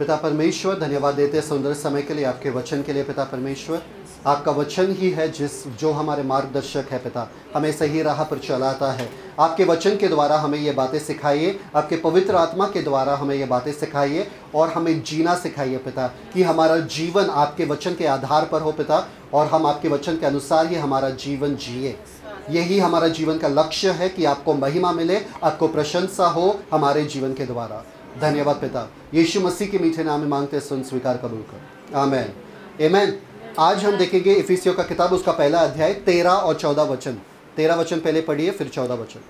पिता परमेश्वर, धन्यवाद देते हैं सुंदर समय के लिए, आपके वचन के लिए। पिता परमेश्वर, आपका वचन ही है जो हमारे मार्गदर्शक है पिता, हमें सही राह पर चलाता है। आपके वचन के द्वारा हमें ये बातें सिखाइए, आपके पवित्र आत्मा के द्वारा हमें ये बातें सिखाइए और हमें जीना सिखाइए पिता, कि हमारा जीवन आपके वचन के आधार पर हो पिता, और हम आपके वचन के अनुसार ही हमारा जीवन जिए। यही हमारा जीवन का लक्ष्य है कि आपको महिमा मिले, आपको प्रशंसा हो हमारे जीवन के द्वारा। धन्यवाद पिता, यीशु मसीह के मीठे नाम में मांगते सुन, स्वीकार कबूल कर, आमेन आमेन। आज हम देखेंगे इफिसियों का किताब, उसका पहला अध्याय 13 और 14 वचन। 13 वचन पहले पढ़िए, फिर 14 वचन।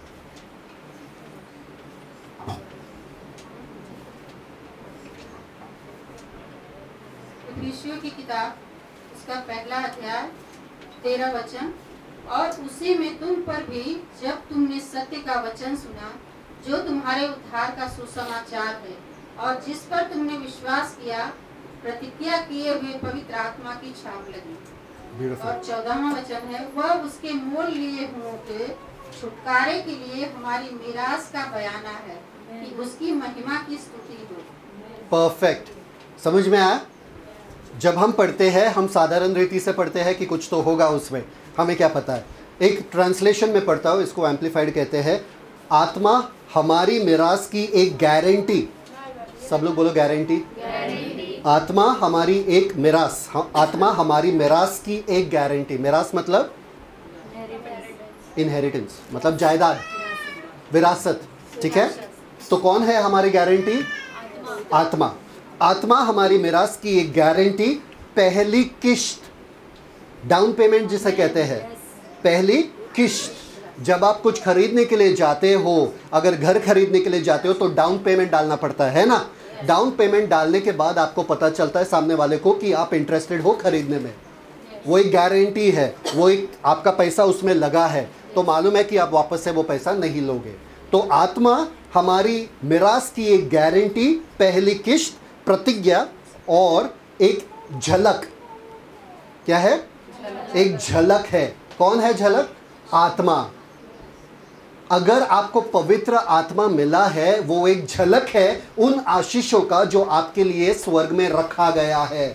इफिसियों की किताब, उसका पहला अध्याय 13 वचन। और उसी में तुम पर भी, जब तुमने सत्य का वचन सुना, जो तुम्हारे उद्धार का सुसमाचार है, और जिस पर तुमने विश्वास किया, प्रतिज्ञा किए हुए पवित्र आत्मा की छाप लगी। और 14वां वचन है, वह उसके मोल लिए हुओं के छुटकारे के लिए हमारी मीरास का बयाना है, कि उसकी महिमा की स्तुति हो। परफेक्ट, समझ में आया? जब हम पढ़ते हैं, हम साधारण रीति से पढ़ते हैं कि कुछ तो होगा उसमें, हमें क्या पता है। एक ट्रांसलेशन में पढ़ता हूँ, इसको एम्पलीफाइड कहते हैं, आत्मा हमारी मिरास की एक गारंटी। सब लोग बोलो गारंटी। आत्मा हमारी एक मिरास, आत्मा हमारी मिरास की एक गारंटी। मिरास मतलब इनहेरिटेंस, मतलब जायदाद, विरासत, ठीक है। तो कौन है हमारी गारंटी? आत्मा। आत्मा हमारी मिरास की एक गारंटी, पहली किश्त, डाउन पेमेंट जिसे कहते हैं, पहली किश्त। जब आप कुछ खरीदने के लिए जाते हो, अगर घर खरीदने के लिए जाते हो तो डाउन पेमेंट डालना पड़ता है ना। डाउन पेमेंट डालने के बाद आपको पता चलता है सामने वाले को कि आप इंटरेस्टेड हो खरीदने में। वो एक गारंटी है, वो एक आपका पैसा उसमें लगा है, तो मालूम है कि आप वापस से वो पैसा नहीं लोगे। तो आत्मा हमारी मिरास की एक गारंटी, पहली किश्त, प्रतिज्ञा और एक झलक। क्या है? एक झलक है। कौन है झलक? आत्मा। अगर आपको पवित्र आत्मा मिला है, वो एक झलक है उन आशीषों का जो आपके लिए स्वर्ग में रखा गया है।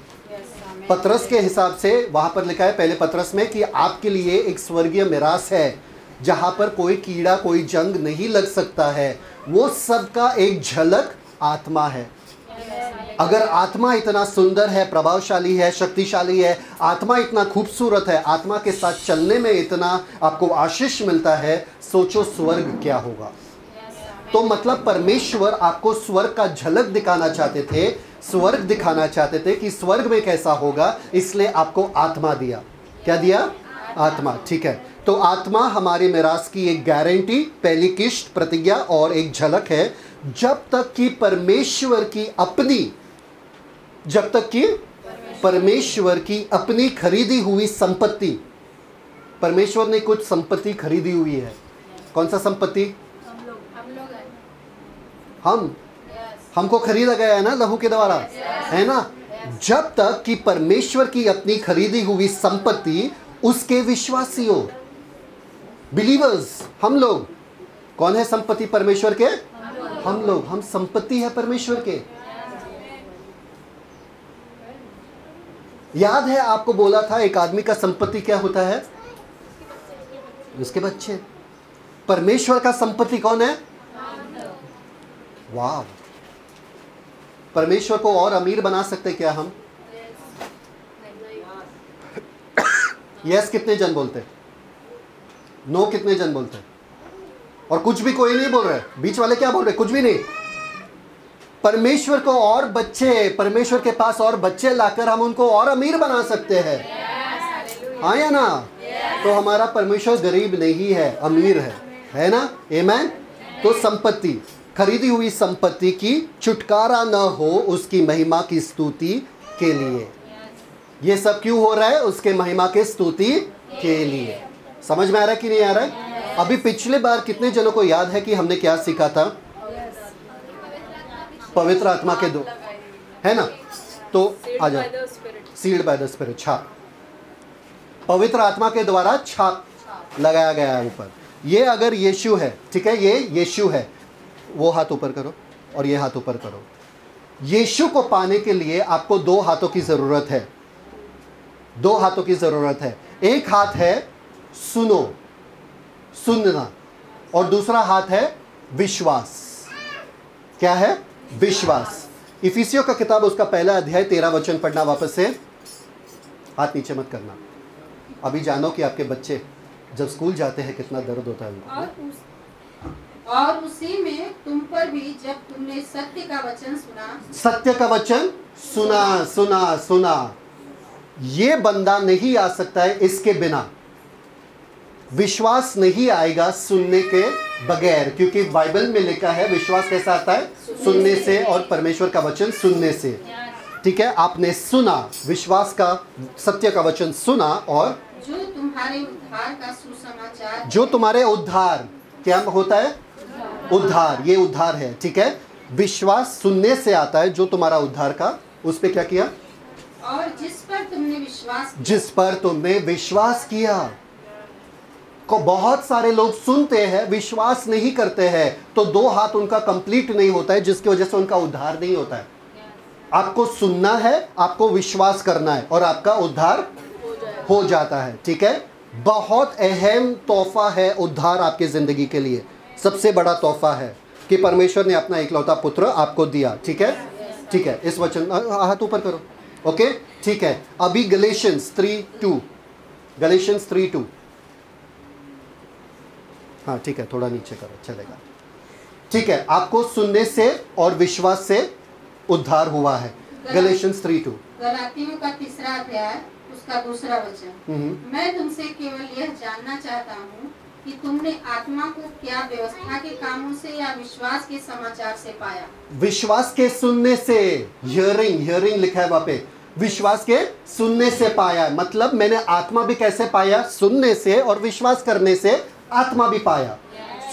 पतरस के हिसाब से वहां पर लिखा है पहले पतरस में कि आपके लिए एक स्वर्गीय मिरास है, जहां पर कोई कीड़ा, कोई जंग नहीं लग सकता है। वो सब का एक झलक आत्मा है। अगर आत्मा इतना सुंदर है, प्रभावशाली है, शक्तिशाली है, आत्मा इतना खूबसूरत है, आत्मा के साथ चलने में इतना आपको आशीष मिलता है, सोचो स्वर्ग क्या होगा। तो मतलब परमेश्वर आपको स्वर्ग का झलक दिखाना चाहते थे, स्वर्ग दिखाना चाहते थे कि स्वर्ग में कैसा होगा, इसलिए आपको आत्मा दिया। क्या दिया? आत्मा, ठीक है। तो आत्मा हमारी मिरास की एक गारंटी, पहली किश्त, प्रतिज्ञा और एक झलक है, जब तक कि परमेश्वर की अपनी खरीदी हुई संपत्ति। परमेश्वर ने कुछ संपत्ति खरीदी हुई है। कौन सा संपत्ति? हमको खरीदा गया है ना लहू के द्वारा, है ना। जब तक कि परमेश्वर की अपनी खरीदी हुई संपत्ति उसके विश्वासियों, बिलीवर्स, हम लोग। कौन है संपत्ति परमेश्वर के? हम लोग, हम संपत्ति है परमेश्वर के। याद है आपको बोला था एक आदमी का संपत्ति क्या होता है? उसके बच्चे। परमेश्वर का संपत्ति कौन है? वाह, परमेश्वर को और अमीर बना सकते क्या हम? यस कितने जन बोलते? नो कितने जन बोलते? और कुछ भी कोई नहीं बोल रहे। बीच वाले क्या बोल रहे? कुछ भी नहीं। परमेश्वर को और बच्चे, परमेश्वर के पास और बच्चे लाकर हम उनको और अमीर बना सकते हैं। हाँ या ना? तो हमारा परमेश्वर गरीब नहीं है, अमीर है ना? आमीन। तो संपत्ति, खरीदी हुई संपत्ति की छुटकारा न हो उसकी महिमा की स्तुति के लिए। ये सब क्यों हो रहा है? उसके महिमा के स्तुति के लिए। समझ में आ रहा है कि नहीं आ रहा है? अभी पिछले बार कितने जनों को याद है कि हमने क्या सीखा था? पवित्र आत्मा के दो, है ना? तो आ जाओ, सील्ड बाय द स्पिरिट, छाप। पवित्र आत्मा के द्वारा छाप लगाया गया है ऊपर। ये अगर यीशु है, ठीक है, ये यीशु है, वो हाथ ऊपर करो और ये हाथ ऊपर करो। यीशु को पाने के लिए आपको 2 हाथों की जरूरत है। 2 हाथों की जरूरत है। एक हाथ है सुनो, सुनना, और दूसरा हाथ है विश्वास। क्या है? विश्वास। इफिसियों का किताब उसका पहला अध्याय 13 वचन पढ़ना वापस से। हाथ नीचे मत करना। अभी जानो कि आपके बच्चे जब स्कूल जाते हैं कितना दर्द होता है उनको। और उसी में तुम पर भी जब तुमने सत्य का वचन सुना, सत्य का वचन सुना, सुना, सुना। ये बंदा नहीं आ सकता है इसके बिना। विश्वास नहीं आएगा सुनने के बगैर, क्योंकि बाइबल में लिखा है विश्वास कैसा आता है? सुनने से, और परमेश्वर का वचन सुनने से। ठीक है, आपने सुना, विश्वास का, सत्य का वचन सुना, और जो तुम्हारे उद्धार का सुसमाचार, जो तुम्हारे उद्धार, क्या होता है? उद्धार। ये उद्धार है। ठीक है, विश्वास सुनने से आता है, जो तुम्हारा उद्धार का, उस पे क्या किया? और जिस पर तुमने विश्वास किया। जिस पर तुमने विश्वास किया। को बहुत सारे लोग सुनते हैं, विश्वास नहीं करते हैं, तो 2 हाथ उनका कंप्लीट नहीं होता है, जिसकी वजह से उनका उद्धार नहीं होता है। आपको सुनना है, आपको विश्वास करना है, और आपका उद्धार हो जाता है। ठीक है, बहुत अहम तोहफा है उद्धार आपकी जिंदगी के लिए। सबसे बड़ा तोहफा है कि परमेश्वर ने अपना इकलौता पुत्र आपको दिया। ठीक है, ठीक है, इस वचन, हाथ ऊपर करो। ओके, ठीक है। अभी गलेशियंस 3:2, गलेशियंस 3:2। हाँ ठीक है, थोड़ा नीचे करो, चलेगा। ठीक है, आपको सुनने से और विश्वास से उद्धार हुआ है। गलेशियंस 3:2। गलातियों का 3 अध्याय उसका 2 वचन। मैं तुमसे केवल यह जानना चाहता हूँ कि तुमने आत्मा को क्या व्यवस्था के कामों से या विश्वास के समाचार से पाया? विश्वास के सुनने से, हियरिंग, हियरिंग लिखा है वहां पे। विश्वास के सुनने से पाया, मतलब मैंने आत्मा भी कैसे पाया? सुनने से, और विश्वास करने से आत्मा भी पाया।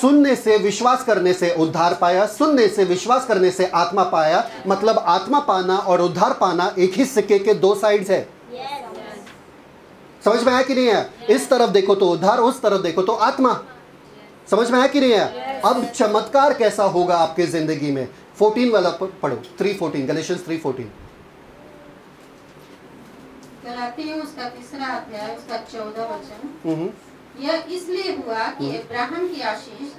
सुनने से, विश्वास करने से उद्धार पाया, सुनने से, विश्वास करने से आत्मा पाया। मतलब आत्मा पाना और उद्धार पाना एक ही सिक्के के 2 साइड्स है। समझ में आया कि नहीं है? इस तरफ देखो तो उद्धार, उस तरफ देखो तो आत्मा। समझ में आया कि नहीं है? अब चमत्कार कैसा होगा आपके जिंदगी में? 14 वाला पढ़ो, 3:14, गलेशियंस 3:14। गलातियों उसका 3 अध्याय उसका 14 वचन। यह इसलिए हुआ कि अब्राहम की आशीष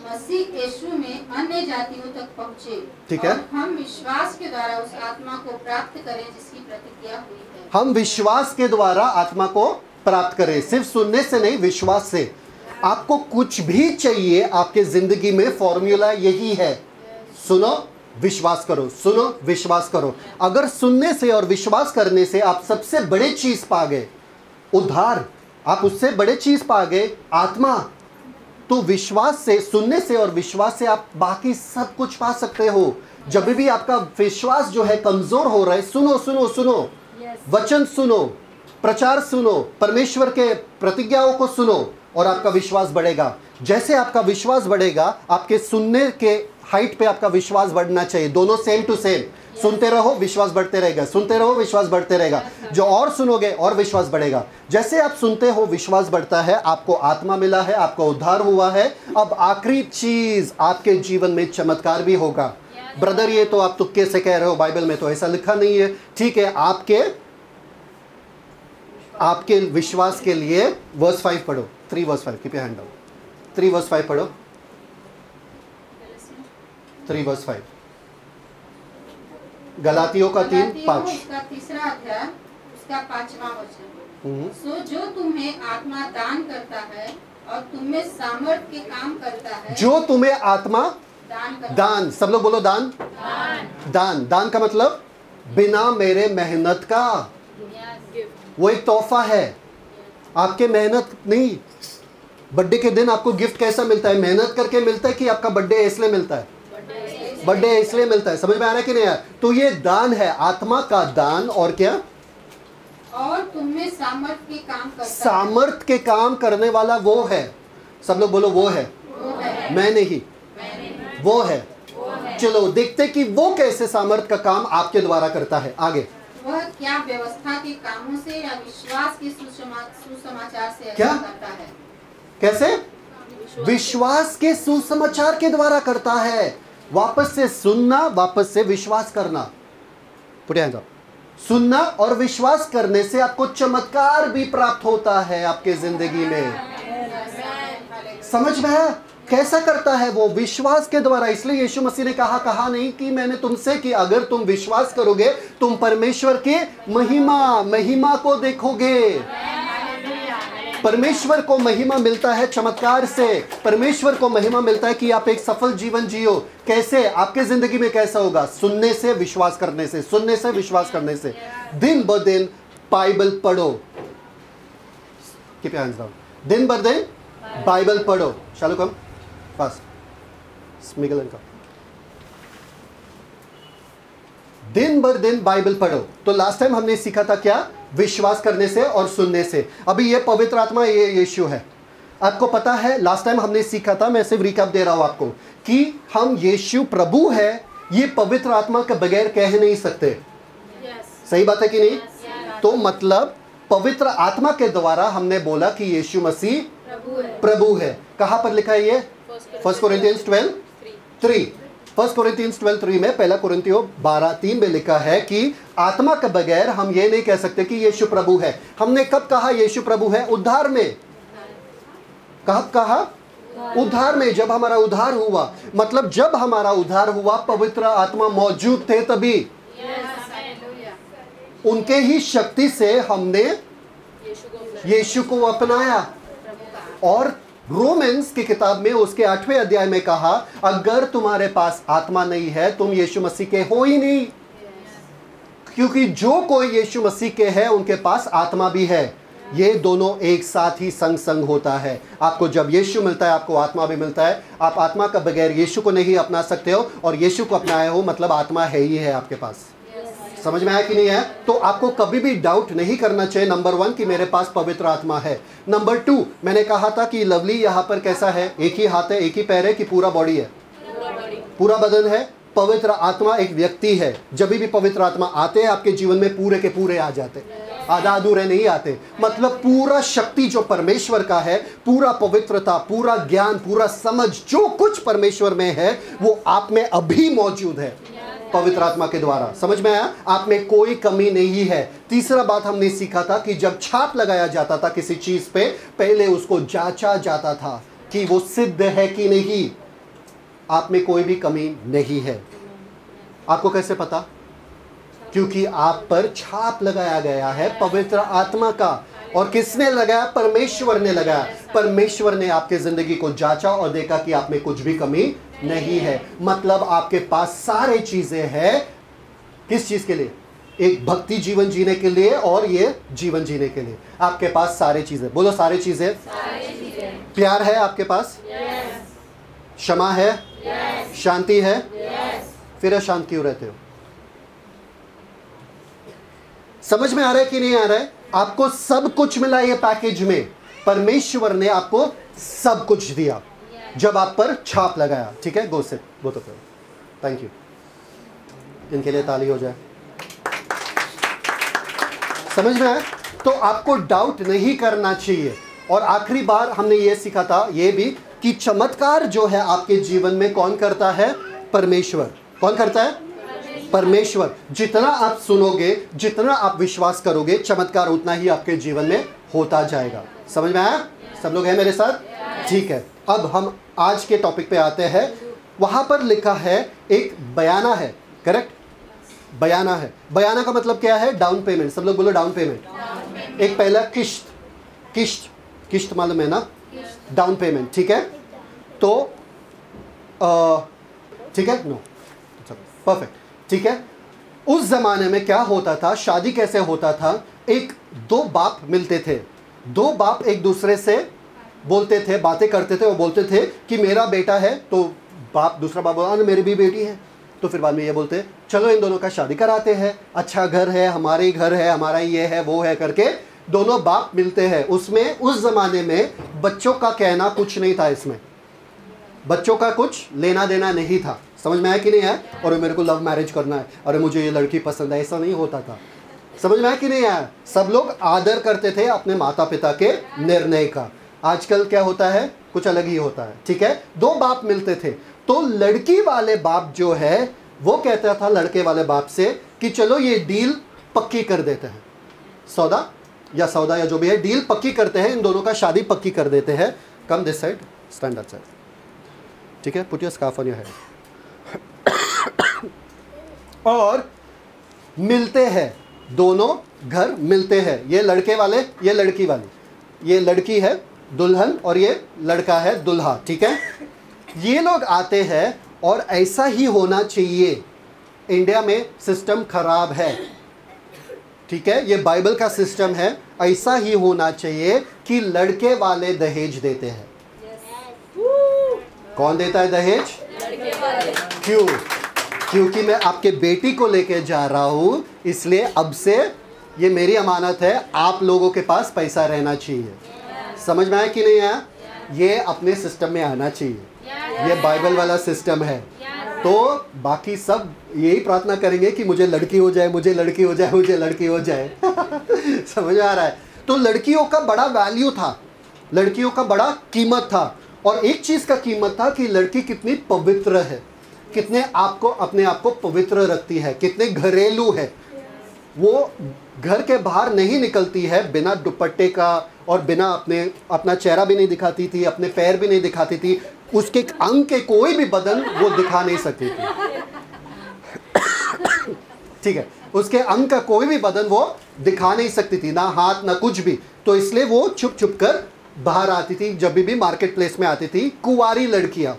मसीह यीशु में अन्य जातियों तक पहुँचे। ठीक है, और हम विश्वास के द्वारा उस आत्मा को प्राप्त करें जिसकी प्रतिज्ञा हुई है। हम विश्वास के द्वारा आत्मा को प्राप्त करें, सिर्फ सुनने से नहीं, विश्वास से। आपको कुछ भी चाहिए आपके जिंदगी में, फॉर्मूला यही है। सुनो, विश्वास करो, सुनो, विश्वास करो। अगर सुनने से और विश्वास करने से आप सबसे बड़े चीज पा गए, उद्धार, आप उससे बड़े चीज पा गए, आत्मा, तो विश्वास से, सुनने से और विश्वास से आप बाकी सब कुछ पा सकते हो। जब भी आपका विश्वास जो है कमजोर हो रहा है, सुनो, सुनो, सुनो, वचन सुनो, प्रचार सुनो, परमेश्वर के प्रतिज्ञाओं को सुनो, और आपका विश्वास बढ़ेगा। जैसे आपका विश्वास बढ़ेगा, आपके सुनने के हाइट पे आपका विश्वास बढ़ना चाहिए। दोनों सेम टू सेम। सुनते रहो, विश्वास बढ़ते रहेगा, सुनते रहो, विश्वास बढ़ते रहेगा। जो और सुनोगे और विश्वास बढ़ेगा। जैसे आप सुनते हो, विश्वास बढ़ता है, आपको आत्मा मिला है, आपको उद्धार हुआ है। अब आखिरी चीज, आपके जीवन में चमत्कार भी होगा। ब्रदर ये तो आप तुक्के से कह रहे हो, बाइबल में तो ऐसा लिखा नहीं है। ठीक है, आपके विश्वास के लिए वर्स 5 पढ़ो, 3 verse 5, keep your hand down, 3 verse 5 पढ़ो, 3 वर्स 5। गलातियों का 3:5। उसका 3 अध्याय उसका 5वां वचन। सो जो तुम्हें आत्मा दान करता है और तुम्हें सामर्थ के काम करता है। जो तुम्हें आत्मा दान, सब लोग बोलो दान। दान, दान का मतलब बिना मेरे मेहनत का, वो एक तोहफा है। आपके मेहनत नहीं। बर्थडे के दिन आपको गिफ्ट कैसा मिलता है? मेहनत करके मिलता है कि आपका बर्थडे इसलिए मिलता है? बर्थडे इसलिए मिलता है। समझ में आ रहा है कि नहीं यार? तो ये दान है, आत्मा का दान। और क्या? और तुमने सामर्थ के काम करता है। सामर्थ के काम करने वाला वो है। सब लोग बोलो वो है, मैं नहीं, वो है। चलो देखते कि वो कैसे सामर्थ का काम आपके द्वारा करता है। आगे, वह क्या व्यवस्था के कामों से या विश्वास के सुसमाचार से क्या करता है? कैसे? विश्वास के सुसमाचार के द्वारा करता है। वापस से सुनना, वापस से विश्वास करना। Put your hands up. सुनना और विश्वास करने से आपको चमत्कार भी प्राप्त होता है आपके जिंदगी में। समझ में है? कैसा करता है वो? विश्वास के द्वारा। इसलिए यीशु मसीह ने कहा नहीं कि मैंने तुमसे कि अगर तुम विश्वास करोगे तुम परमेश्वर के महिमा को देखोगे। परमेश्वर को महिमा मिलता है चमत्कार से। परमेश्वर को महिमा मिलता है कि आप एक सफल जीवन जियो। कैसे? आपके जिंदगी में कैसा होगा? सुनने से, विश्वास करने से, सुनने से, विश्वास करने से। दिन ब दिन बाइबल पढ़ो। Keep your hands down. दिन ब दिन बाइबल पढ़ो। Shalu come fast. स्मिगल एंड कम। दिन भर दिन बाइबल पढ़ो। तो लास्ट टाइम हमने सीखा था क्या? विश्वास करने से और सुनने से। अभी ये पवित्र आत्मा, ये यीशु है। आपको पता है लास्ट टाइम हमने सीखा था, मैं सिर्फ रिकैप दे रहा हूं आपको, कि हम यीशु प्रभु है ये पवित्र आत्मा के बगैर कह नहीं सकते। सही बात है कि नहीं? तो मतलब पवित्र आत्मा के द्वारा हमने बोला कि यीशु मसीह प्रभु है। कहां पर लिखा है ये? 1 कोरिन्थियंस 12:3। 1 कोरिन्थियंस 12:3 में, 1 कोरिन्थियों 12:3 में लिखा है कि आत्मा के बगैर हम ये नहीं कह सकते कि यीशु प्रभु है। हमने कब कहा यीशु प्रभु है? उद्धार में। कब कहा? उद्धार में। जब हमारा उद्धार हुआ, मतलब जब हमारा उद्धार हुआ पवित्र आत्मा मौजूद थे तभी। उनके ही शक्ति से हमने यीशु को अपनाया। और रोमन्स की किताब में उसके 8वें अध्याय में कहा, अगर तुम्हारे पास आत्मा नहीं है तुम यीशु मसीह के हो ही नहीं। क्योंकि जो कोई यीशु मसीह के है उनके पास आत्मा भी है। ये दोनों एक साथ ही संग संग होता है। आपको जब यीशु मिलता है आपको आत्मा भी मिलता है। आप आत्मा का बगैर यीशु को नहीं अपना सकते हो, और यीशु को अपनाए हो मतलब आत्मा है ही है आपके पास। समझ में आया कि नहीं है? तो आपको कभी भी डाउट नहीं करना चाहिए, नंबर 1 कि मेरे पास पवित्र आत्मा है। नंबर 2 मैंने कहा था कि लवली यहाँ पर कैसा है? एक ही हाथ है, एक ही पैर है कि पूरा बॉडी है? पूरा बदन है। पवित्र आत्मा एक व्यक्ति है। जब भी पवित्र आत्मा आते हैं आपके जीवन में पूरे के पूरे आ जाते, आधा अधूरे नहीं आते। मतलब पूरा शक्ति जो परमेश्वर का है, पूरा पवित्रता, पूरा ज्ञान, पूरा समझ, जो कुछ परमेश्वर में है वो आप में अभी मौजूद है पवित्र आत्मा के द्वारा। समझ में आया? आप में कोई कमी नहीं है। तीसरा बात हमने सीखा था कि जब छाप लगाया जाता था किसी चीज पे, पहले उसको जांचा जाता था कि वो सिद्ध है कि नहीं। आप में कोई भी कमी नहीं है। आपको कैसे पता? क्योंकि आप पर छाप लगाया गया है पवित्र आत्मा का। और किसने लगाया? परमेश्वर ने लगाया। परमेश्वर ने आपके जिंदगी को जांचा और देखा कि आप में कुछ भी कमी नहीं है। मतलब आपके पास सारे चीजें हैं। किस चीज के लिए? एक भक्ति जीवन जीने के लिए और ये जीवन जीने के लिए आपके पास सारे चीजें। बोलो सारे चीजें। प्यार है आपके पास? क्षमा है? शांति है? फिर अशांत क्यों रहते हो? समझ में आ रहा है कि नहीं आ रहा है? आपको सब कुछ मिला ये पैकेज में। परमेश्वर ने आपको सब कुछ दिया जब आप पर छाप लगाया। ठीक है, गो से वो तो करो। Thank you. इनके लिए ताली हो जाए। समझ में आया? तो आपको डाउट नहीं करना चाहिए। और आखिरी बार हमने ये सीखा था ये भी कि चमत्कार जो है आपके जीवन में कौन करता है? परमेश्वर। कौन करता है? परमेश्वर। जितना आप सुनोगे, जितना आप विश्वास करोगे, चमत्कार उतना ही आपके जीवन में होता जाएगा। समझ में आया? सब लोग हैं मेरे साथ? ठीक है। अब हम आज के टॉपिक पे आते हैं। वहां पर लिखा है एक बयाना है। करेक्ट? बयाना है। बयाना का मतलब क्या है? Down payment. सब लोग बोलो डाउन पेमेंट। एक पहला किश्त। किश्त, किश्त मालूम है ना? Down payment. ठीक है। तो ठीक है, नो परफेक्ट। ठीक है। उस जमाने में क्या होता था? शादी कैसे होता था? एक दो बाप मिलते थे। दो बाप एक दूसरे से बोलते थे, बातें करते थे। वो बोलते थे कि मेरा बेटा है, तो बाप दूसरा बाप बोला मेरी भी बेटी है। तो फिर बाद में ये बोलते चलो इन दोनों का शादी कराते हैं, अच्छा घर है, हमारे ही घर है, हमारा ये है वो है करके दोनों बाप मिलते हैं। उसमें उस जमाने में बच्चों का कहना कुछ नहीं था। इसमें बच्चों का कुछ लेना देना नहीं था। समझ में आया कि नहीं है? और मेरे को लव मैरिज करना है, अरे मुझे ये लड़की पसंद है, ऐसा नहीं होता था। समझ में आया कि नहीं आया? सब लोग आदर करते थे अपने माता पिता के निर्णय का। आजकल क्या होता है? कुछ अलग ही होता है। ठीक है। दो बाप मिलते थे। तो लड़की वाले बाप जो है वो कहता था लड़के वाले बाप से कि चलो ये डील पक्की कर देते हैं, सौदा या जो भी है, डील पक्की करते हैं, इन दोनों का शादी पक्की कर देते हैं। Come this side, stand that side, ठीक है, put your scarf on your head. और मिलते हैं, दोनों घर मिलते हैं, ये लड़के वाले, ये लड़की वाली, ये लड़की है दुल्हन और ये लड़का है दुल्हा, ठीक है। ये लोग आते हैं और ऐसा ही होना चाहिए। इंडिया में सिस्टम खराब है, ठीक है, ये बाइबल का सिस्टम है, ऐसा ही होना चाहिए कि लड़के वाले दहेज देते हैं। कौन देता है दहेज? लड़के वाले। क्यों? क्योंकि मैं आपके बेटी को लेके जा रहा हूं, इसलिए अब से ये मेरी अमानत है, आप लोगों के पास पैसा रहना चाहिए। समझ में आया कि नहीं आया? ये अपने सिस्टम में आना चाहिए, ये बाइबल वाला सिस्टम है। तो बाकी सब यही प्रार्थना करेंगे कि मुझे लड़की हो जाए, मुझे लड़की हो जाए, मुझे लड़की हो जाए। समझ आ रहा है? तो लड़कियों का बड़ा वैल्यू था, लड़कियों का बड़ा कीमत था। और एक चीज़ का कीमत था कि लड़की कितनी पवित्र है, कितने आपको अपने आप को पवित्र रखती है, कितने घरेलू है। वो घर के बाहर नहीं निकलती है बिना दुपट्टे का, और बिना अपना चेहरा भी नहीं दिखाती थी, अपने पैर भी नहीं दिखाती थी, उसके अंग के कोई भी बदन वो दिखा नहीं सकती थी। ठीक है, उसके अंग का कोई भी बदन वो दिखा नहीं सकती थी, ना हाथ ना कुछ भी। तो इसलिए वो छुप छुप कर बाहर आती थी, जब भी मार्केट प्लेस में आती थी। कुंवारी लड़कियां,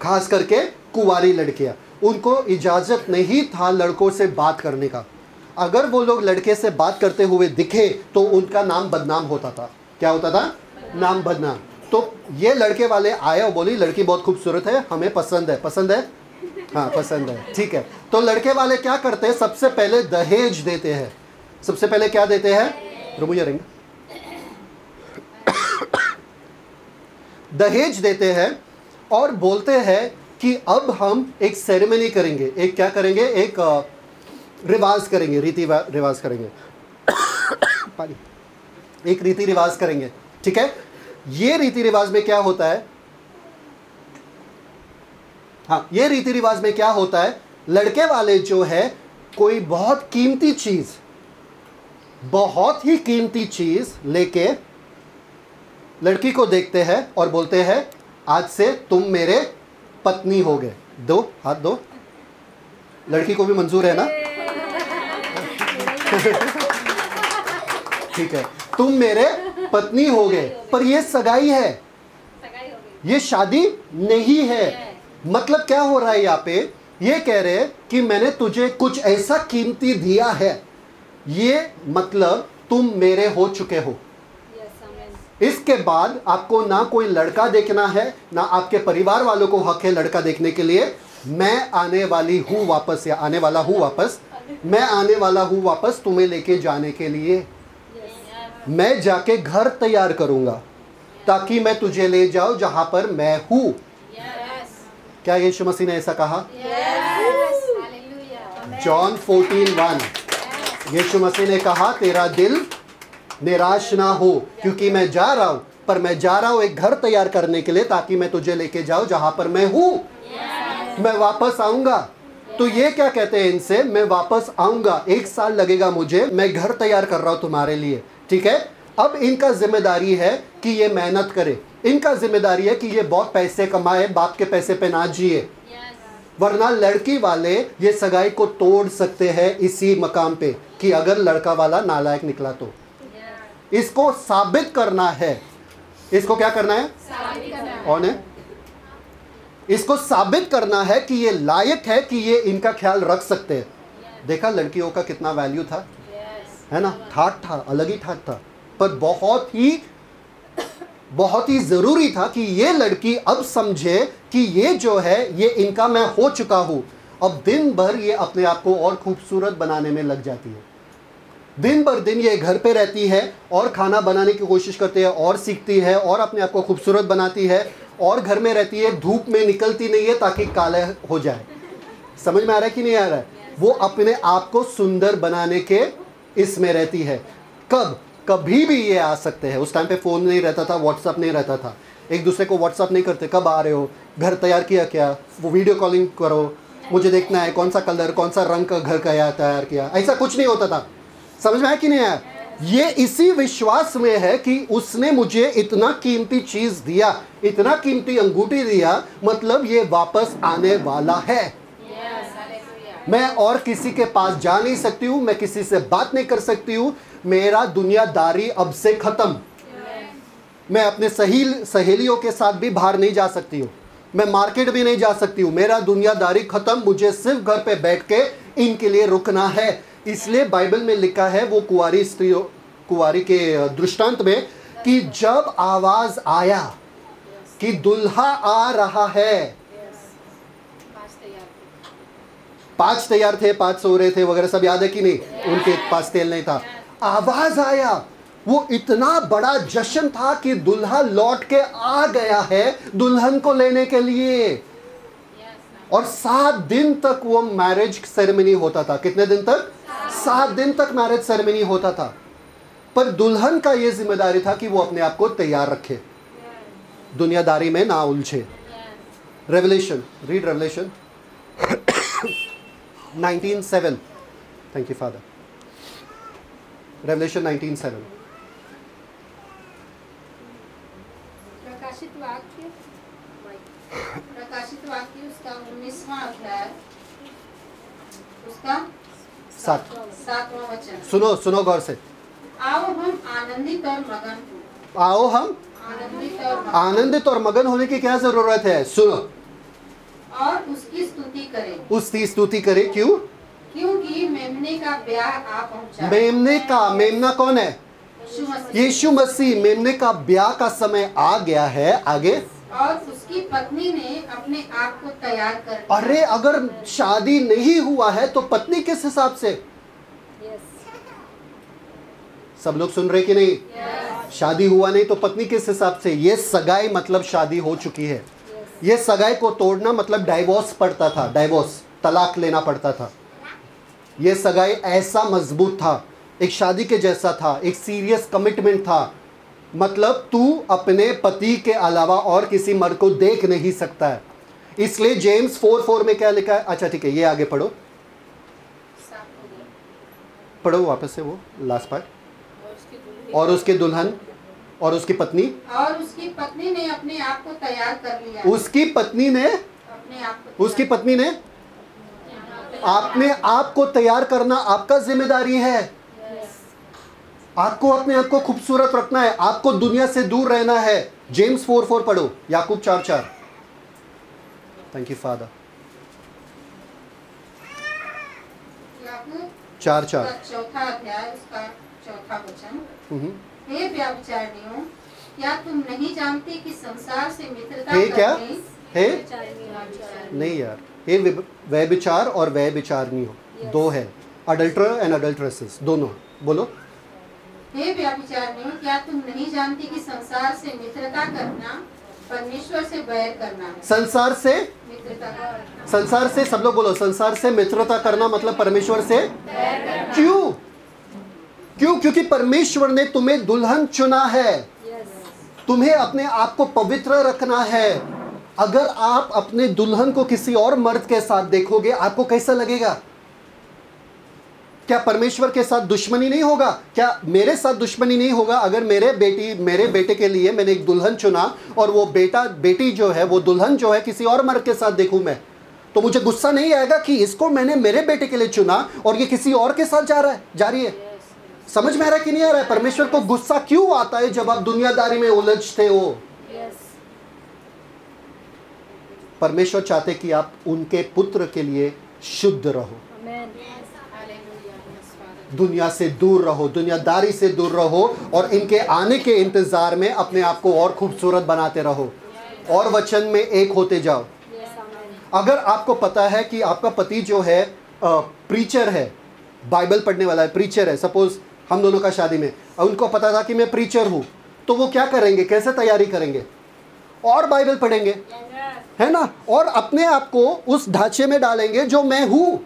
खास करके कुंवारी लड़कियां, उनको इजाजत नहीं था लड़कों से बात करने का। अगर वो लोग लड़के से बात करते हुए दिखे तो उनका नाम बदनाम होता था। क्या होता था? नाम बदनाम। तो ये लड़के वाले आए और बोली लड़की बहुत खूबसूरत है, हमें पसंद है। पसंद है? हाँ पसंद है, ठीक है। तो लड़के वाले क्या करते हैं? सबसे पहले दहेज देते हैं। सबसे पहले क्या देते हैं? रुको ये रिंग। दहेज देते हैं और बोलते हैं कि अब हम एक सेरेमनी करेंगे, एक क्या करेंगे, एक रिवाज करेंगे, रीति रिवाज करेंगे। पानी, एक रीति रिवाज करेंगे, ठीक है। ये रीति रिवाज में क्या होता है? हाँ, ये रीति रिवाज में क्या होता है? लड़के वाले जो है कोई बहुत कीमती चीज, बहुत ही कीमती चीज लेके लड़की को देखते हैं और बोलते हैं आज से तुम मेरे पत्नी हो गए। दो हाथ दो, लड़की को भी मंजूर है ना? ठीक है, तुम मेरे पत्नी हो गए। पर ये सगाई है, ये शादी नहीं है। मतलब क्या हो रहा है यहाँ पे? ये कह रहे कि मैंने तुझे कुछ ऐसा कीमती दिया है, ये मतलब तुम मेरे हो चुके हो। इसके बाद आपको ना कोई लड़का देखना है, ना आपके परिवार वालों को हक है लड़का देखने के लिए। मैं आने वाली हूँ वापस, या आने वाला हूँ वापस, मैं आने वाला हूँ वापस तुम्हें लेके जाने के लिए। मैं जाके घर तैयार करूंगा ताकि मैं तुझे ले जाऊं जहां पर मैं हूं। क्या यीशु मसीह ने ऐसा कहा? जॉन 14:1, यीशु मसीह ने कहा तेरा दिल निराश ना हो, क्योंकि मैं जा रहा हूं, पर मैं जा रहा हूं एक घर तैयार करने के लिए ताकि मैं तुझे लेके जाऊं जहां पर मैं हूं। मैं वापस आऊंगा। तो ये क्या कहते हैं इनसे? मैं वापस आऊंगा, 1 साल लगेगा मुझे, मैं घर तैयार कर रहा हूं तुम्हारे लिए, ठीक है। अब इनका जिम्मेदारी है कि ये मेहनत करे, इनका जिम्मेदारी है कि ये बहुत पैसे कमाए, बाप के पैसे पे ना जिए, वरना लड़की वाले ये सगाई को तोड़ सकते हैं इसी मकाम पे कि अगर लड़का वाला नालायक निकला तो। इसको साबित करना है। इसको क्या करना है? कौन है? इसको साबित करना है कि ये लायक है, कि ये इनका ख्याल रख सकते हैं। देखा लड़कियों का कितना वैल्यू था, है ना? ठाट था, अलग ही ठाट था, पर बहुत ही ज़रूरी था कि ये लड़की अब समझे कि ये जो है ये इनका मैं हो चुका हूँ। अब दिन भर ये अपने आप को और खूबसूरत बनाने में लग जाती है। दिन भर दिन ये घर पे रहती है और खाना बनाने की कोशिश करती है और सीखती है और अपने आप को खूबसूरत बनाती है, और घर में रहती है, धूप में निकलती नहीं है ताकि काले हो जाए। समझ में आ रहा है कि नहीं आ रहा है? वो अपने आप को सुंदर बनाने के इसमें रहती है। कभी भी ये आ सकते हैं। उस टाइम पे फ़ोन नहीं रहता था, व्हाट्सएप नहीं रहता था। एक दूसरे को व्हाट्सअप नहीं करते, कब आ रहे हो, घर तैयार किया क्या, वो वीडियो कॉलिंग करो, मुझे देखना है कौन सा कलर कौन सा रंग का घर का तैयार किया, ऐसा कुछ नहीं होता था। समझ में आया कि नहीं आया? ये इसी विश्वास में है कि उसने मुझे इतना कीमती चीज दिया, इतना कीमती अंगूठी दिया, मतलब ये वापस आने वाला है। मैं और किसी के पास जा नहीं सकती हूँ, मैं किसी से बात नहीं कर सकती हूँ, मेरा दुनियादारी अब से खत्म। मैं अपने सहेलियों के साथ भी बाहर नहीं जा सकती हूँ, मैं मार्केट भी नहीं जा सकती हूँ, मेरा दुनियादारी खत्म, मुझे सिर्फ घर पे बैठ के इनके लिए रुकना है। इसलिए बाइबल में लिखा है वो कुंवारी के दृष्टांत में कि जब आवाज आया कि दुल्हा आ रहा है, 5 तैयार थे, 5 सो रहे थे वगैरह सब याद है कि नहीं, उनके पास तेल नहीं था, आवाज आया, वो इतना बड़ा जश्न था कि दुल्हा लौट के आ गया है दुल्हन को लेने के लिए। और 7 दिन तक वो मैरिज सेरेमनी होता था। कितने दिन तक? 7 दिन तक मैरिज सेरेमनी होता था। पर दुल्हन का ये जिम्मेदारी था कि वो अपने आप को तैयार रखे, दुनियादारी में ना उलझे। Revelation, read revelation 19:7। Thank you father. Revelation 19:7। प्रकाशित वाक्य उसका 19वां अध्याय उसका 7वां वचन। सुनो गौर से। आओ हम आनंदित और मगन हो। आओ हम आनंदित और मगन होने की क्या जरूरत है? सुनो। और उसकी स्तुति करें। उसकी स्तुति करें। क्यों? क्योंकि मेमने का ब्याह आ पहुंचा। मेमना कौन है? यीशु मसीह। मेमने का ब्याह का समय आ गया है। आगे। और उसकी पत्नी ने अपने आप को तैयार कर लिया। अरे अगर शादी नहीं हुआ है तो पत्नी किस हिसाब से? सब लोग सुन रहे कि नहीं? शादी हुआ नहीं तो पत्नी किस हिसाब से? ये सगाई मतलब शादी हो चुकी है। ये सगाई को तोड़ना मतलब डाइवोर्स पड़ता था, डाइवोर्स, तलाक लेना पड़ता था। ये सगाई ऐसा मजबूत था, एक शादी के जैसा था, एक सीरियस कमिटमेंट था। मतलब तू अपने पति के अलावा और किसी मर्द को देख नहीं सकता है। इसलिए जेम्स 4:4 में क्या लिखा है? अच्छा ठीक है, ये आगे पढ़ो वापस से वो लास्ट पार्ट। और उसके दुल्हन और उसकी पत्नी ने अपने आप को तैयार कर लिया। उसकी पत्नी ने अपने आप को तैयार करना आपका जिम्मेदारी है। आपको अपने आप को खूबसूरत रखना है, आपको दुनिया से दूर रहना है। जेम्स 4:4 पढ़ो, याकूब 4:4। Thank you father. 4:4 चौथा अध्याय उसका चौथा वचन। हे व्यभिचारिणियों, क्या तुम नहीं जानती कि संसार से मित्रता करने क्या है? नहीं यार, हे व्यभिचार और व्यभिचारिणियों दो है, अडल्टरर एंड अडल्ट्रेसेस दोनों। बोलो। हे व्यभिचारिणियों, क्या तुम नहीं जानती कि संसार से मित्रता करना परमेश्वर से बैर करना है? संसार से सब लोग बोलो, संसार से मित्रता करना मतलब परमेश्वर से। क्यों? क्योंकि परमेश्वर ने तुम्हें दुल्हन चुना है। तुम्हें अपने आप को पवित्र रखना है। अगर आप अपने दुल्हन को किसी और मर्द के साथ देखोगे, आपको कैसा लगेगा? क्या परमेश्वर के साथ दुश्मनी नहीं होगा? क्या मेरे साथ दुश्मनी नहीं होगा? अगर मेरे बेटे के लिए मैंने एक दुल्हन चुना और वो बेटी जो है, वो दुल्हन जो है किसी और मर्द के साथ देखूं मैं, तो मुझे गुस्सा नहीं आएगा कि इसको मैंने मेरे बेटे के लिए चुना और ये किसी और के साथ जा रही है? समझ में आ रहा है कि नहीं आ रहा है? परमेश्वर को गुस्सा क्यों आता है जब आप दुनियादारी में उलझते हो? परमेश्वर चाहते कि आप उनके पुत्र के लिए शुद्ध रहो, दुनिया से दूर रहो, दुनियादारी से दूर रहो और इनके आने के इंतजार में अपने आप को और खूबसूरत बनाते रहो और वचन में एक होते जाओ। अगर आपको पता है कि आपका पति जो है प्रीचर है, बाइबल पढ़ने वाला है, प्रीचर है, सपोज हम दोनों का शादी में, उनको पता था कि मैं प्रीचर हूँ, तो वो क्या करेंगे? कैसे तैयारी करेंगे? और बाइबल पढ़ेंगे, है ना, और अपने आप को उस ढांचे में डालेंगे जो मैं हूँ।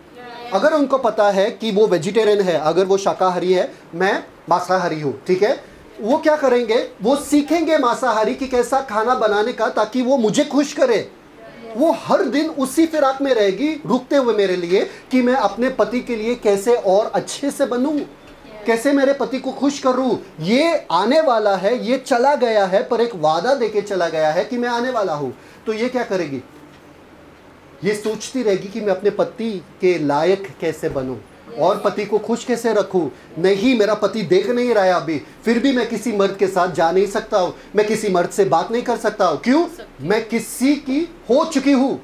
अगर उनको पता है कि वो वेजिटेरियन है, अगर वो शाकाहारी है, मैं मांसाहारी हूँ, ठीक है, वो क्या करेंगे, वो सीखेंगे मांसाहारी कि कैसा खाना बनाने का, ताकि वो मुझे खुश करे। वो हर दिन उसी फिराक में रहेगी, रुकते हुए मेरे लिए कि मैं अपने पति के लिए कैसे और अच्छे से बनूं, कैसे मेरे पति को खुश करूं। ये आने वाला है, ये चला गया है, पर एक वादा देके चला गया है कि मैं आने वाला हूं। तो ये क्या करेगी, ये सोचती रहेगी कि मैं अपने पति के लायक कैसे बनूं और पति को खुश कैसे रखूं। नहीं, मेरा पति देख नहीं रहा है अभी, फिर भी मैं किसी मर्द के साथ जा नहीं सकता हूं, मैं किसी मर्द से बात नहीं कर सकता हूं। क्यों? मैं किसी की हो चुकी हूं।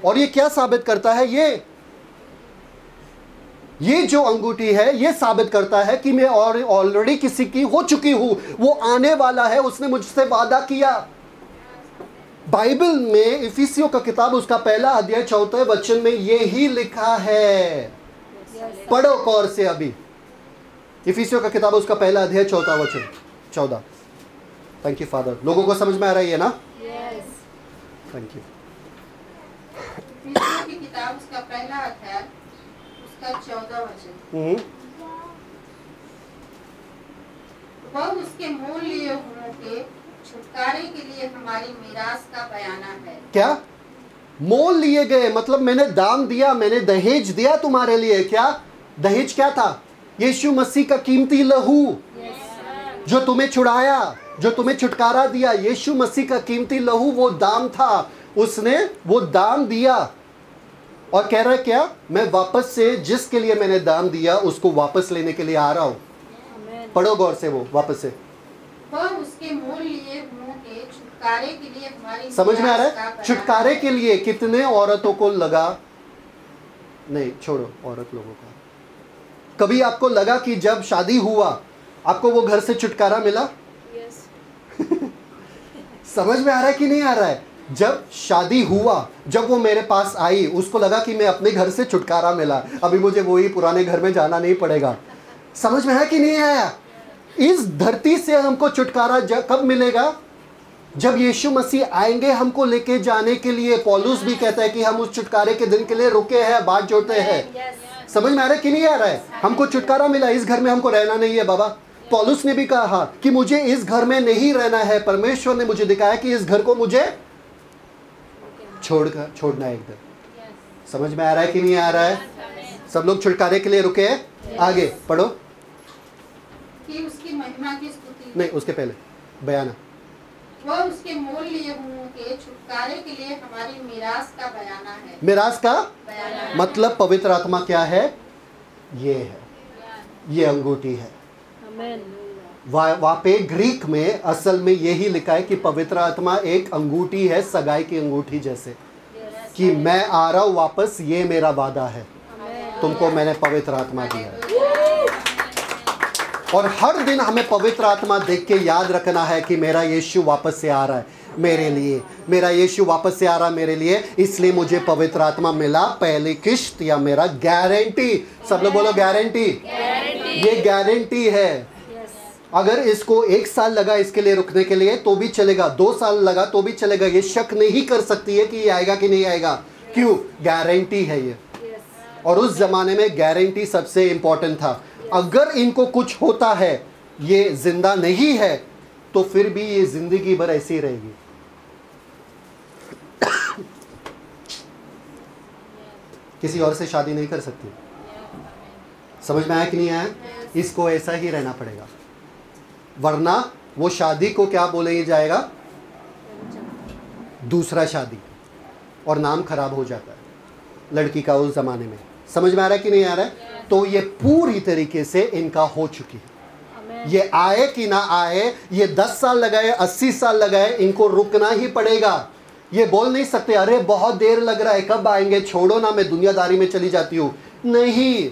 और ये क्या साबित करता है, ये जो अंगूठी है ये साबित करता है कि मैं ऑलरेडी किसी की हो चुकी हूं। वो आने वाला है, उसने मुझसे वादा किया। बाइबल में इफिसियों का किताब उसका पहला अध्याय 4 वचन में यही लिखा है। पढ़ो गौर से अभी, इफिसियों का किताब उसका पहला अध्याय 4 वचन 14। थैंक यू फादर, लोगों को समझ में आ रही है ना? Thank you. इफिसियों की किताब उसका पहला अध्याय उसका 14 वचन। वह उसके मोल लिए हुओं के छुटकारे के लिए हमारी मीरास का बयाना है। क्या मोल लिए गए? मतलब मैंने दाम दिया, मैंने दहेज दिया तुम्हारे लिए। क्या दहेज क्या था? यीशु मसीह का कीमती लहू जो तुम्हें छुड़ाया, जो तुम्हें छुटकारा दिया। यीशु मसीह का कीमती लहू वो दाम था, उसने वो दाम दिया। और कह रहा है क्या, मैं वापस से जिसके लिए मैंने दाम दिया उसको वापस लेने के लिए आ रहा हूं। पढ़ो गौर से वो वापस से। वह उसके मोल लिए हुओं के छुटकारे के लिए हमारी समझ में आ रहा है? छुटकारे के लिए कितने औरतों को लगा, नहीं छोड़ो औरत लोगों का, कभी आपको लगा कि जब शादी हुआ आपको वो घर से छुटकारा मिला? समझ में आ रहा है कि नहीं आ रहा है? जब शादी हुआ, जब वो मेरे पास आई, उसको लगा कि मैं अपने घर से छुटकारा मिला, अभी मुझे वही पुराने घर में जाना नहीं पड़ेगा। समझ में आया कि नहीं आया? इस धरती से हमको छुटकारा कब मिलेगा? जब यीशु मसीह आएंगे हमको लेके जाने के लिए। पौलुस भी कहता है कि हम उस छुटकारे के दिन के लिए रुके हैं, बात जोड़ते हैं। समझ में आ रहा है कि नहीं आ रहा है? हमको छुटकारा मिला, इस घर में हमको रहना नहीं है बाबा। पौलुस ने भी कहा कि मुझे इस घर में नहीं रहना है, परमेश्वर ने मुझे दिखाया कि इस घर को मुझे छोड़ना है एकदम। समझ में आ रहा है कि नहीं आ रहा है? सब लोग छुटकारे के लिए रुके हैं। आगे पढ़ो। कि उसकी महिमा की स्तुति, नहीं उसके पहले बयाना। वह उसके मोल लिए हुओं के छुटकारे के लिए हमारी मीरास का बयाना है। मीरास का बयाना मतलब पवित्र आत्मा क्या है? ये है, ये अंगूठी है। वहाँ पे ग्रीक में असल में यही लिखा है कि पवित्र आत्मा एक अंगूठी है, सगाई की अंगूठी जैसे, कि मैं आ रहा हूँ वापस, ये मेरा वादा है, तुमको मैंने पवित्र आत्मा दिया है। और हर दिन हमें पवित्र आत्मा देख के याद रखना है कि मेरा यीशु वापस से आ रहा है मेरे लिए, मेरा यीशु वापस से आ रहा है मेरे लिए, इसलिए मुझे पवित्र आत्मा मिला। पहली किश्त या मेरा गारंटी, सब लोग बोलो गारंटी। ये गारंटी है। अगर इसको 1 साल लगा इसके लिए रुकने के लिए तो भी चलेगा, 2 साल लगा तो भी चलेगा, ये शक नहीं कर सकती है कि ये आएगा कि नहीं आएगा। क्यों? गारंटी है ये। और उस जमाने में गारंटी सबसे इंपॉर्टेंट था। अगर इनको कुछ होता है, ये जिंदा नहीं है, तो फिर भी ये जिंदगी भर ऐसी ही रहेगी। किसी और से शादी नहीं कर सकती। समझ में आया कि नहीं आया? इसको ऐसा ही रहना पड़ेगा, वरना वो शादी को क्या बोले जाएगा? दूसरा शादी, और नाम खराब हो जाता है लड़की का उस जमाने में। समझ में आ रहा है कि नहीं आ रहा है? तो ये पूरी तरीके से इनका हो चुकी है। ये आए कि ना आए, ये 10 साल लगाए 80 साल लगाए, इनको रुकना ही पड़ेगा। ये बोल नहीं सकते अरे बहुत देर लग रहा है, कब आएंगे, छोड़ो ना, मैं दुनियादारी में चली जाती हूँ। नहीं,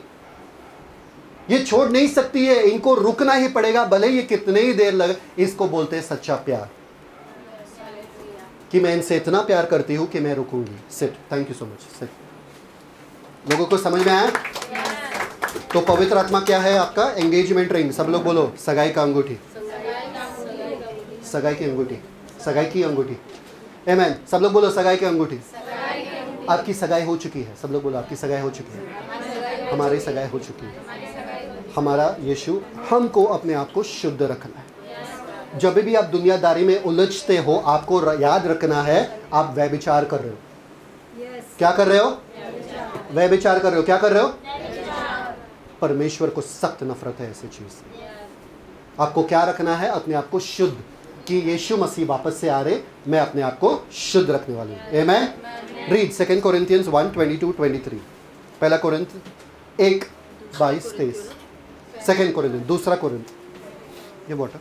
ये छोड़ नहीं सकती है, इनको रुकना ही पड़ेगा, भले ये कितने ही देर लगे। इसको बोलते हैं सच्चा प्यार, कि मैं इनसे इतना प्यार करती हूँ कि मैं रुकूंगी। Sit, thank you so much. Sit. लोगों को समझ में आया? तो पवित्र आत्मा क्या है आपका? Engagement ring. सब लोग बोलो सगाई का अंगूठी, सगाई की अंगूठी, सगाई की अंगूठी। आमीन। सब लोग बोलो सगाई की अंगूठी। आपकी सगाई हो चुकी है। सब लोग बोलो आपकी सगाई हो चुकी है। हमारी सगाई हो चुकी है। हमारा यीशु, हमको अपने आप को शुद्ध रखना है। जब भी आप दुनियादारी में उलझते हो, आपको याद रखना है आप व्यभिचार कर रहे हो। क्या कर रहे हो? व्यभिचार कर रहे हो। क्या कर रहे हो? परमेश्वर को सख्त नफरत है ऐसी चीज से। आपको क्या रखना है? अपने आप को शुद्ध, कि यीशु मसीह वापस से आ रहे, मैं अपने आप को शुद्ध रखने वाली हूँ। आमेन। Read 2 Corinthians 1:22-23। पहला कोरिन्थ 1:22-23। 2 कोरिन्थ, दूसरा कोरिन्थ, ये वाटर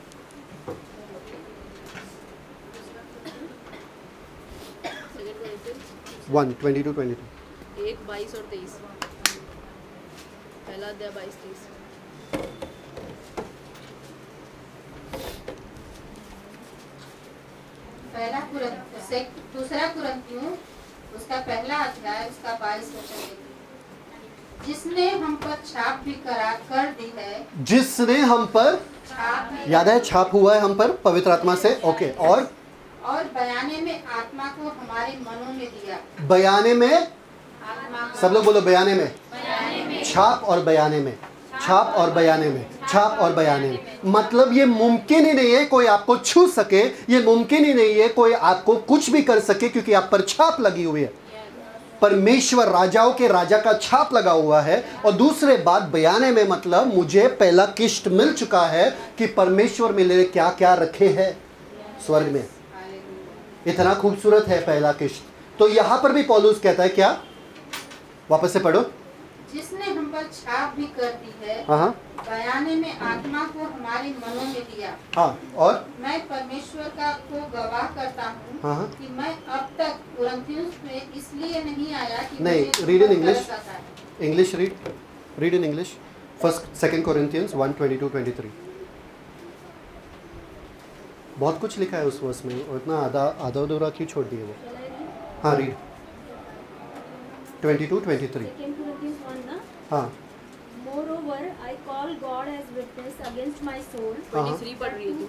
1:22-23। 1:22 और 23। पहला अध्याय 22-23। दूसरा कुरिन्थियों उसका पहला अध्याय उसका 22 वचन देखिए। जिसने हम पर छाप भी कर दी है, जिसने हम पर छाप, याद है छाप हुआ है हम पर पवित्र आत्मा से। ओके, और बयाने में आत्मा को हमारे मनों में दिया। बयाने में, आत्मा को, सब लोग बोलो बयाने में, बयाने में, छाप और बयाने में, छाप और बयाने में, छाप और बयाने में। मतलब ये मुमकिन ही नहीं है कोई आपको छू सके, ये मुमकिन ही नहीं है कोई आपको कुछ भी कर सके, क्योंकि आप पर छाप लगी हुई है। परमेश्वर राजाओं के राजा का छाप लगा हुआ है। और दूसरे बात बयाने में, मतलब मुझे पहला किष्ट मिल चुका है कि परमेश्वर मेरे लिए क्या क्या रखे हैं स्वर्ग में। इतना खूबसूरत है पहला किष्ट। तो यहां पर भी पौलुस कहता है क्या? वापस से पढ़ो। जिसने हम पर छाप भी कर दी है, हाँ, बयाने में आत्मा को हमारे मनों में दिया। हाँ, और मैं परमेश्वर को गवाह करता हूँ हाँ, कि मैं अब तक कुरिन्थियों में इसलिए नहीं आया कि नहीं, मुझे read in बहुत English. तरस आता है। English read in English. 2 Corinthians 1:22-23। बहुत कुछ लिखा है उस वर्स में, और इतना आधा अधूरा क्यों छोड़ दिए वो? हाँ, रीड 22-23। हाँ, Moreover, I call God as witness against my soul. 23 पढ़ रही है तू।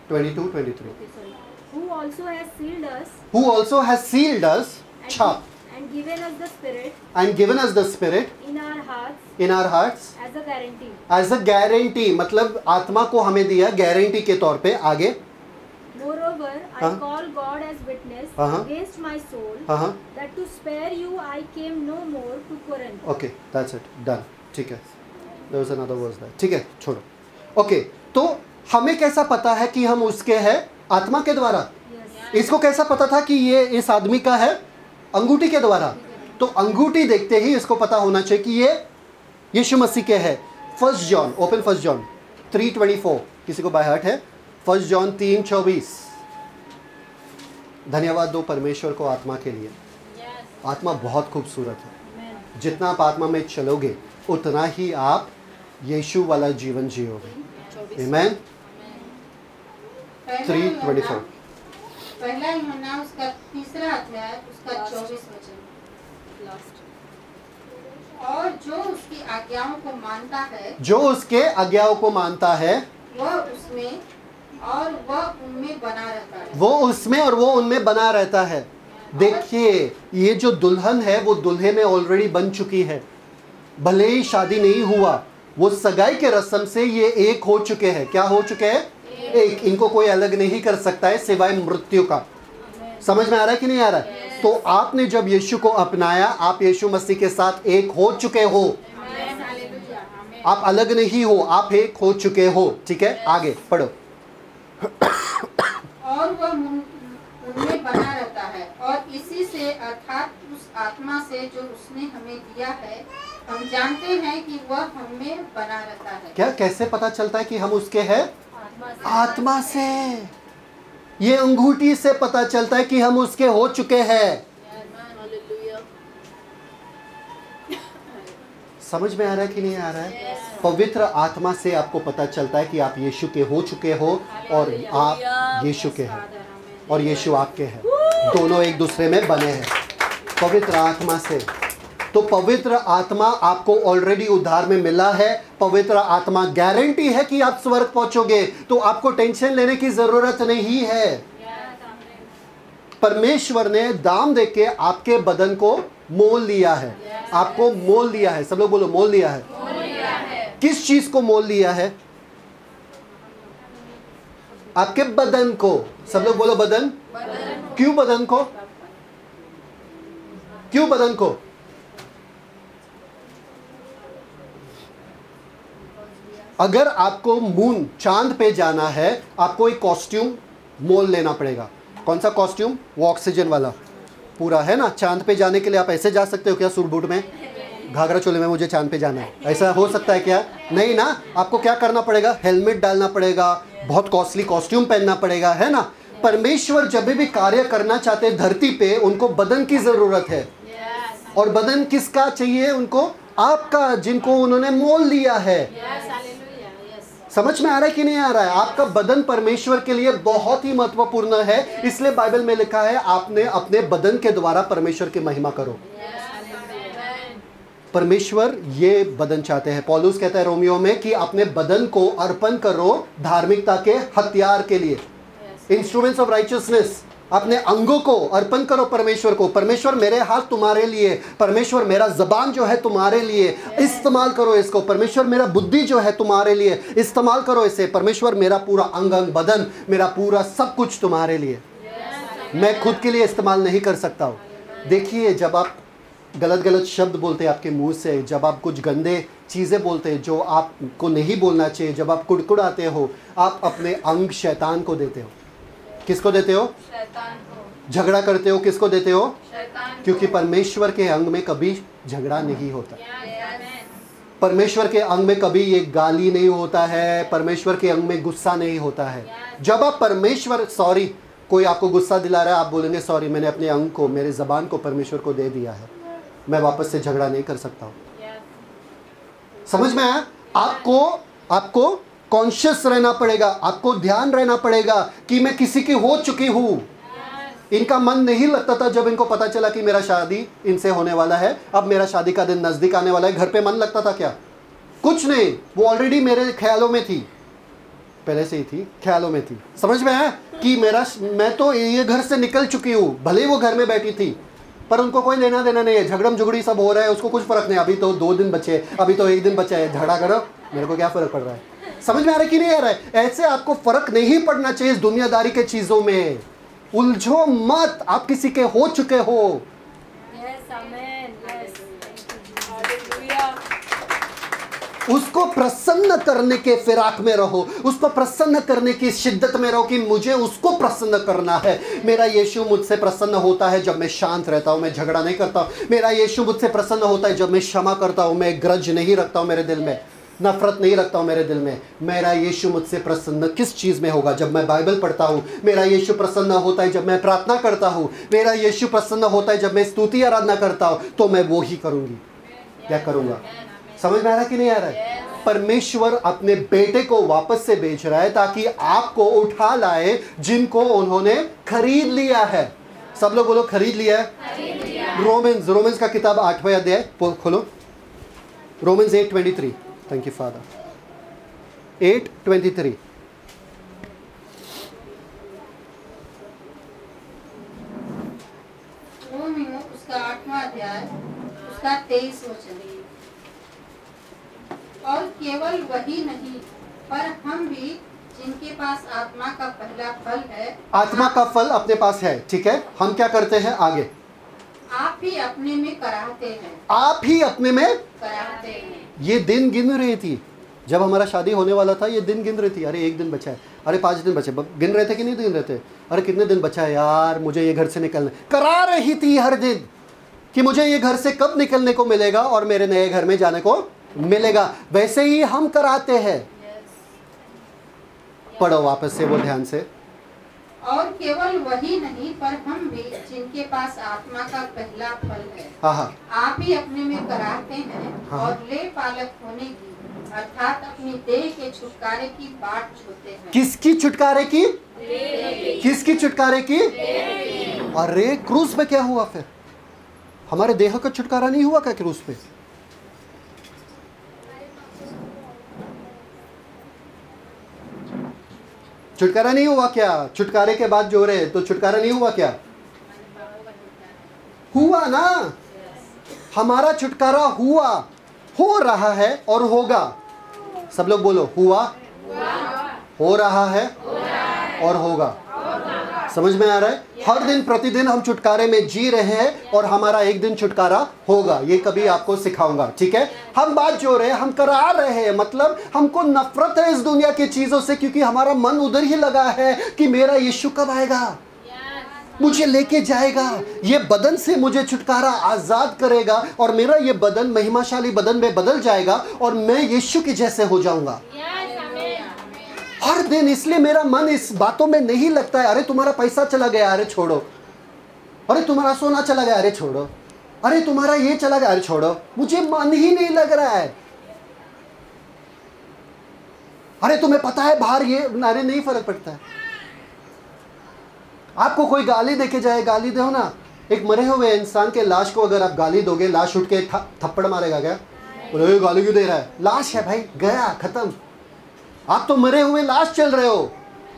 22-23। Okay, sorry. Who also has sealed us Who also has sealed us, छाप, and given us the Spirit and given us the Spirit in our hearts in our hearts as a guarantee. as a guarantee, मतलब आत्मा को हमें दिया guarantee के तौर पे। आगे Moreover, I हाँ? call God as witness हाँ? against my soul हाँ, that to spare you I came no more to Corinth. Okay, that's it, done. ठीक है, there was another verse that. ठीक है, छोड़ो। ओके, तो हमें कैसा पता है कि हम उसके हैं? आत्मा के द्वारा। Yes. इसको कैसा पता था कि ये इस आदमी का है? अंगूठी के द्वारा। तो अंगूठी देखते ही इसको पता होना चाहिए कि ये यीशु मसीह के है। 1 जॉन, ओपन 1 जॉन 3:24। किसी को बाय हार्ट है? 1 जॉन 3:24। धन्यवाद दो परमेश्वर को आत्मा के लिए। आत्मा बहुत खूबसूरत है। जितना आप आत्मा में चलोगे उतना ही आप यीशु वाला जीवन जियोगे। आमेन। 3:24। पहला यूहन्ना उसका तीसरा अध्याय उसका 24 वचन। और जो उसकी आज्ञाओं को मानता है, जो उसके आज्ञाओं को मानता है, वह उसमें और वह उनमें बना रहता है। वो उसमें और वो उनमें बना रहता है। देखिए, ये जो दुल्हन है वो दुल्हे में ऑलरेडी बन चुकी है। भले ही शादी नहीं हुआ, वो सगाई के रस्म से ये एक हो चुके हैं। क्या हो चुके हैं? एक। इनको कोई अलग नहीं कर सकता है सिवाय मृत्यु का। समझ में आ रहा है कि नहीं आ रहा है? तो आपने जब यीशु को अपनाया, आप यीशु मसीह के साथ एक हो चुके हो। आप अलग नहीं हो, आप एक हो चुके हो। ठीक है, आगे पढ़ो। और वह उनमें बना रहता है, और इसी से अर्थात उस आत्मा से जो उसने हमें दिया है, हम जानते हैं कि वह हमें बना रहता है। क्या, कैसे पता चलता है कि हम उसके हैं? आत्मा से। ये अंगूठी से पता चलता है कि हम उसके हो चुके हैं। समझ में आ रहा है कि नहीं आ रहा है? पवित्र आत्मा से आपको पता चलता है कि आप यीशु के हो चुके हो और आप यीशु के हैं और यीशु आपके हैं। दोनों एक दूसरे में बने हैं पवित्र आत्मा से। तो पवित्र आत्मा आपको ऑलरेडी उद्धार में मिला है। पवित्र आत्मा गारंटी है कि आप स्वर्ग पहुंचोगे, तो आपको टेंशन लेने की जरूरत नहीं है। परमेश्वर ने दाम देके आपके बदन को मोल लिया है। आपको मोल लिया है। सब लोग बोलो, मोल लिया है। किस चीज को मोल लिया है? आपके बदन को। सब लोग बोलो बदन। क्यों बदन को? क्यों बदन को? अगर आपको मून चांद पे जाना है, आपको एक कॉस्ट्यूम मोल लेना पड़ेगा। कौन सा कॉस्ट्यूम? वो ऑक्सीजन वाला पूरा, है ना। चांद पे जाने के लिए आप ऐसे जा सकते हो क्या? सूट बूट में, घाघरा चोले में मुझे चांद पे जाना है, ऐसा हो सकता है क्या? नहीं ना। आपको क्या करना पड़ेगा? हेलमेट डालना पड़ेगा, बहुत कॉस्टली कॉस्ट्यूम पहनना पड़ेगा, है ना। परमेश्वर जब भी कार्य करना चाहते हैं धरती पे, उनको बदन की जरूरत है। और बदन किसका चाहिए उनको? आपका, जिनको उन्होंने मोल लिया है। समझ में आ रहा है कि नहीं आ रहा है? आपका बदन परमेश्वर के लिए बहुत ही महत्वपूर्ण है। इसलिए बाइबल में लिखा है, आपने अपने बदन के द्वारा परमेश्वर की महिमा करो। परमेश्वर ये बदन चाहते हैं। पौलुस कहता है रोमियो में कि अपने बदन को अर्पण करो धार्मिकता के हथियार के लिए, इंस्ट्रूमेंट्स ऑफ राइचियसनेस। अपने अंगों को अर्पण करो परमेश्वर को। परमेश्वर मेरे हाथ तुम्हारे लिए, परमेश्वर मेरा जबान जो है तुम्हारे लिए, इस्तेमाल करो इसको। परमेश्वर मेरा बुद्धि जो है तुम्हारे लिए, इस्तेमाल करो इसे। परमेश्वर मेरा पूरा अंग अंग बदन, मेरा पूरा सब कुछ तुम्हारे लिए। मैं खुद के लिए इस्तेमाल नहीं कर सकता हूँ। देखिए, जब आप गलत गलत शब्द बोलते हैं आपके मुंह से, जब आप कुछ गंदे चीज़ें बोलते हैं जो आपको नहीं बोलना चाहिए, जब आप कुड़कुड़ाते हो, आप अपने अंग शैतान को देते हो। किसको देते हो? शैतान को। झगड़ा करते हो, किसको देते हो? शैतान को। क्योंकि परमेश्वर के अंग में कभी झगड़ा नहीं होता। परमेश्वर के अंग में कभी ये गाली नहीं होता है, परमेश्वर के अंग में गुस्सा नहीं होता है। जब आप परमेश्वर, सॉरी, कोई आपको गुस्सा दिला रहा है, आप बोलेंगे सॉरी, मैंने अपने अंग को, मेरे जबान को परमेश्वर को दे दिया है, मैं वापस से झगड़ा नहीं कर सकता हूँ। समझ में आया? आपको कॉन्शियस रहना पड़ेगा, आपको ध्यान रहना पड़ेगा कि मैं किसी की हो चुकी हूं। इनका मन नहीं लगता था जब इनको पता चला कि मेरा शादी इनसे होने वाला है, अब मेरा शादी का दिन नजदीक आने वाला है। घर पे मन लगता था क्या? कुछ नहीं, वो ऑलरेडी मेरे ख्यालों में थी, पहले से ही थी, ख्यालों में थी। समझ में आया कि मैं तो ये घर से निकल चुकी हूँ। भले वो घर में बैठी थी, पर उनको कोई लेना देना नहीं है। झगड़म झुगड़ी सब हो रहा है, उसको कुछ फर्क नहीं। अभी तो 2 दिन बचे, अभी तो 1 दिन बचा है, झगड़ा करो, मेरे को क्या फर्क पड़ रहा है? समझ में आ रहा है कि नहीं आ रहा है? ऐसे आपको फर्क नहीं पड़ना चाहिए इस दुनियादारी के चीजों में। उलझो मत, आप किसी के हो चुके हो। उसको प्रसन्न करने के फिराक में रहो, उसको प्रसन्न करने की शिद्दत में रहो कि मुझे उसको प्रसन्न करना है। मेरा यीशु मुझसे प्रसन्न होता है जब मैं शांत रहता हूँ, मैं झगड़ा नहीं करता हूँ। मेरा यीशु मुझसे प्रसन्न होता है जब मैं क्षमा करता हूँ, मैं ग्रज नहीं रखता हूँ मेरे दिल में, नफरत नहीं रखता हूँ मेरे दिल में। मेरा यीशु मुझसे प्रसन्न किस चीज़ में होगा? जब मैं बाइबल पढ़ता हूँ। मेरा यीशु प्रसन्न होता है जब मैं प्रार्थना करता हूँ। मेरा यीशु प्रसन्न होता है जब मैं स्तुति आराधना करता हूँ। तो मैं वो ही करूँगी, क्या करूँगा? समझ में आ रहा है कि नहीं आ रहा है? परमेश्वर अपने बेटे को वापस से बेच रहा है ताकि आपको उठा लाए, जिनको उन्होंने खरीद लिया है। सब लोग बोलो खरीद लिया है। रोमन्स का किताब 8वां अध्याय खोलो, Romans 8:23। Thank you father. 8:23। Romeo उसका 8वां अध्याय उसका 23 वचन। और केवल वही नहीं, पर हम भी जिनके पास आत्मा का पहला फल है। आत्मा का फल अपने पास है, ठीक है। हम क्या करते हैं आगे? आप ही अपने में कराहते हैं। आप ही अपने में कराहते हैं। ये दिन गिन रही थी जब हमारा शादी होने वाला था। ये दिन गिन रही थी, अरे 1 दिन बचा है, अरे 5 दिन बचे। गिन रहे थे कि नहीं गिन रहे थे? अरे कितने दिन बचा है यार, मुझे ये घर से निकलना। करा रही थी हर दिन कि मुझे ये घर से कब निकलने को मिलेगा और मेरे नए घर में जाने को मिलेगा। वैसे ही हम कराते हैं। पढ़ो वापस से वो ध्यान से। और केवल वही नहीं, पर हम भी जिनके पास आत्मा का पहला फल है। आप ही अपने में कराहते हैं और ले पालक होने की, अर्थात अपनी देह के छुटकारे की बाट जोते हैं। किसकी छुटकारे की? किसकी छुटकारे की? अरे क्रूस पे क्या हुआ फिर? हमारे देह का छुटकारा नहीं हुआ क्या क्रूस पे? छुटकारा नहीं हुआ क्या? छुटकारे के बाद जो रहे तो छुटकारा नहीं हुआ क्या? हुआ ना। हमारा छुटकारा हुआ, हो रहा है और होगा। सब लोग बोलो, हुआ, हो रहा है और होगा। समझ में आ रहा है? हर दिन प्रतिदिन हम छुटकारे में जी रहे हैं और हमारा एक दिन छुटकारा होगा। ये कभी आपको सिखाऊंगा, ठीक है? हम बात जो रहे, हम करा रहे हैं, मतलब हमको नफरत है इस दुनिया की चीजों से, क्योंकि हमारा मन उधर ही लगा है कि मेरा यीशु कब आएगा, मुझे लेके जाएगा, ये बदन से मुझे छुटकारा आजाद करेगा और मेरा ये बदन महिमाशाली बदन में बदल जाएगा और मैं यीशु के जैसे हो जाऊंगा। हर दिन इसलिए मेरा मन इस बातों में नहीं लगता है। अरे तुम्हारा पैसा चला गया, अरे छोड़ो। अरे तुम्हारा सोना चला गया, अरे छोड़ो। अरे तुम्हारा ये चला गया, अरे छोड़ो। मुझे मन ही नहीं लग रहा है। अरे तुम्हें पता है बाहर ये, अरे नहीं फर्क पड़ता है। आपको कोई गाली देके जाए, गाली दो ना। एक मरे हुए इंसान के लाश को अगर आप गाली दोगे, लाश उठ के थप्पड़ मारेगा क्या? बोले गाली क्यों दे रहा है? लाश है भाई, गया, खत्म। आप तो मरे हुए लाश चल रहे हो,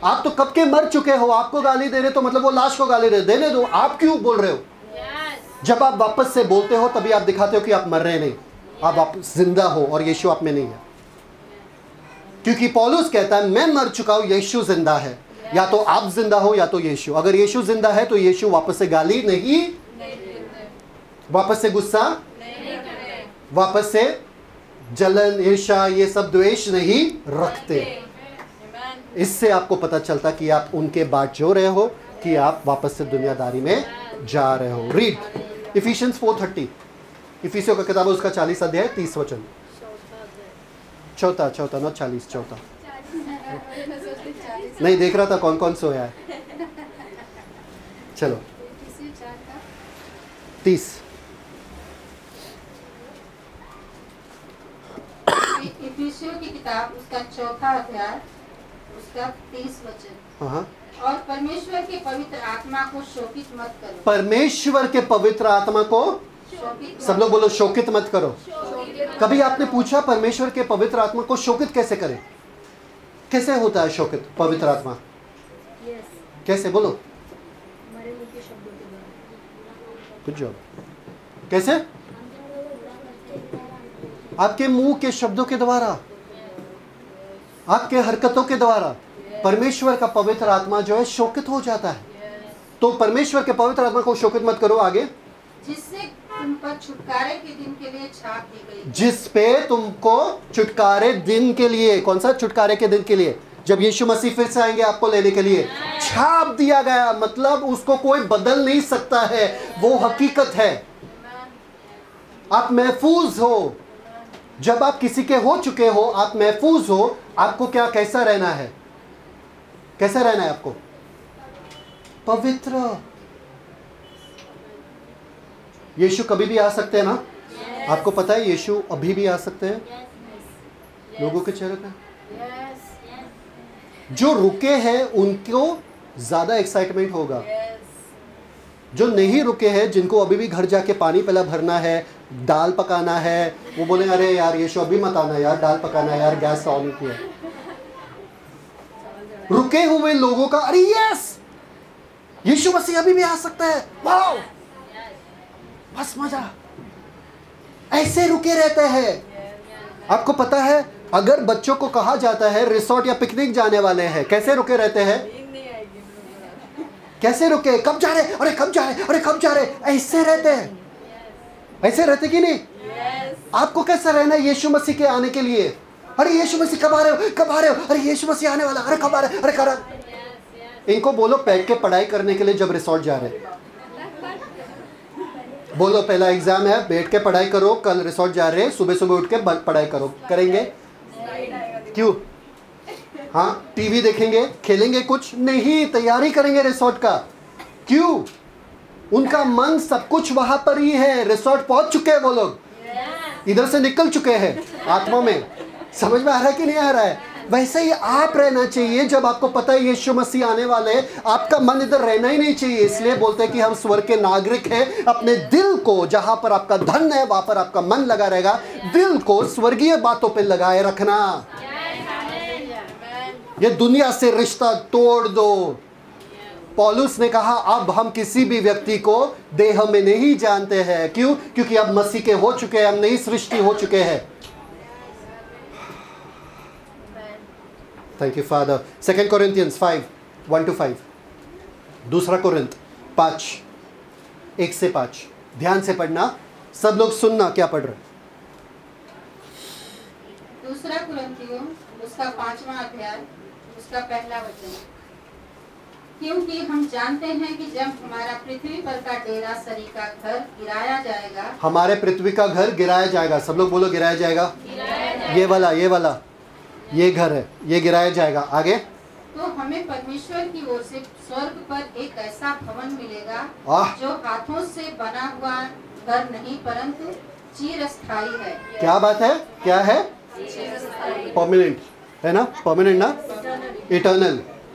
आप तो कब के मर चुके हो, आपको गाली दे रहे तो मतलब वो लाश को गाली दे, देने दो। आप क्यों बोल रहे हो? जब आप वापस से बोलते हो तभी आप दिखाते हो कि आप मर रहे नहीं, आप जिंदा हो और यीशु आप में नहीं है। क्योंकि पौलुस कहता है मैं मर चुका हूं, यीशु जिंदा है। या तो आप जिंदा हो या तो यीशु। अगर यीशु जिंदा है तो यीशु वापस से गाली नहीं, वापस से गुस्सा, वापस से जलन, ईर्ष्या, ये सब द्वेष नहीं रखते। इससे आपको पता चलता कि आप उनके बाट जो रहे हो, कि आप वापस से दुनियादारी में जा रहे हो। रीड इफिशियंस 4:30, इफिसियों का किताब है, उसका 40 अध्याय 30 वचन। चौथा नॉट 40, चौथा। नहीं देख रहा था कौन कौन सोया है। चलो 30। इफिसियों की किताब उसका 4 अध्याय उसका 30 वचन। हाँ। और परमेश्वर के पवित्र आत्मा को शोकित मत करो। परमेश्वर के पवित्र आत्मा को, सब लोग बोलो, शोकित मत करो। कभी आपने पूछा परमेश्वर के पवित्र आत्मा को शोकित कैसे करें? कैसे होता है शोकित पवित्र आत्मा? कैसे बोलो? Good job. कैसे? आपके मुंह के शब्दों के द्वारा, आपके हरकतों के द्वारा परमेश्वर का पवित्र आत्मा जो है शोकित हो जाता है। तो परमेश्वर के पवित्र आत्मा को शोकित मत करो। आगे, जिससे तुम पर छुटकारे के दिन के लिए छाप दी गई। जिस पे तुमको छुटकारे दिन के लिए, कौन सा छुटकारे के दिन के लिए? जब यीशु मसीह फिर से आएंगे आपको लेने के लिए, छाप दिया गया। मतलब उसको कोई बदल नहीं सकता है, वो हकीकत है। आप महफूज हो। जब आप किसी के हो चुके हो, आप महफूज हो। आपको क्या, कैसा रहना है? कैसा रहना है आपको? पवित्र। यीशु कभी भी आ सकते हैं ना? आपको पता है यीशु अभी भी आ सकते हैं। लोगों के चेहरे पे जो रुके हैं उनको ज्यादा एक्साइटमेंट होगा। जो नहीं रुके हैं, जिनको अभी भी घर जाके पानी पहला भरना है, दाल पकाना है, वो बोले अरे यार यीशु अभी मत आना यार, दाल पकाना है यार, गैस ऑन किया। रुके हुए लोगों का अरे यस, यीशु मसीह अभी भी आ सकता है, वाओ, बस मजा। ऐसे रुके रहते हैं। आपको पता है अगर बच्चों को कहा जाता है रिसोर्ट या पिकनिक जाने वाले हैं, कैसे रुके रहते हैं? कैसे रुके? कब जा रहे? अरे कब जा रहे? अरे कब जा रहे? ऐसे रहते हैं। ऐसे रहते कि नहीं? आपको कैसा रहना है यीशु मसीह के आने के लिए? अरे यीशु मसीह कब आ रहे हो? कब आ रहे हो? अरे यीशु मसीह आने वाला, अरे कब आ रहे? अरे कर। इनको बोलो बैठ के पढ़ाई करने के लिए जब रिसोर्ट जा रहे, बोलो पहला एग्जाम है, बैठ के पढ़ाई करो, कल रिसोर्ट जा रहे, सुबह सुबह उठ के पढ़ाई करो। करेंगे? क्यों? हाँ, टीवी देखेंगे, खेलेंगे कुछ नहीं, तैयारी करेंगे रिसोर्ट का। क्यों? उनका मन सब कुछ वहां पर ही है। रिसोर्ट पहुंच चुके हैं वो लोग, इधर से निकल चुके हैं आत्मा में। समझ में आ रहा है कि नहीं आ रहा है? वैसे ही आप रहना चाहिए। जब आपको पता है यीशु मसीह आने वाले, आपका मन इधर रहना ही नहीं चाहिए। इसलिए बोलते हैं कि हम स्वर्ग के नागरिक हैं। अपने दिल को, जहां पर आपका धन है वहां पर आपका मन लगा रहेगा। दिल को स्वर्गीय बातों पे लगाए रखना। ये दुनिया से रिश्ता तोड़ दो। पौलुस ने कहा अब हम किसी भी व्यक्ति को देह में नहीं जानते हैं। क्यों? क्योंकि अब मसीह के हो चुके हैं, हम नई सृष्टि हो चुके हैं। Thank you father. 2 Corinthians 5:1-5, दूसरा कुरिन्थ 5:1-5। ध्यान से पढ़ना, सब लोग सुनना क्या पढ़ रहे। दूसरा कुरिन्थियों उसका 5वां अध्याय उसका पहला वचन। क्योंकि हम जानते हैं कि जब हमारा पृथ्वी पर का डेरा सरी का घर गिराया जाएगा, हमारे पृथ्वी का घर गिराया जाएगा। सब लोग बोलो गिराया जाएगा। ये वाला ये घर है, ये गिराया जाएगा। आगे, तो हमें परमेश्वर की ओर से स्वर्ग पर एक ऐसा भवन मिलेगा जो हाथों से बना हुआ घर नहीं परंतु चिरस्थायी है। क्या बात है, क्या है? परमानेंट है ना, परमानेंट ना,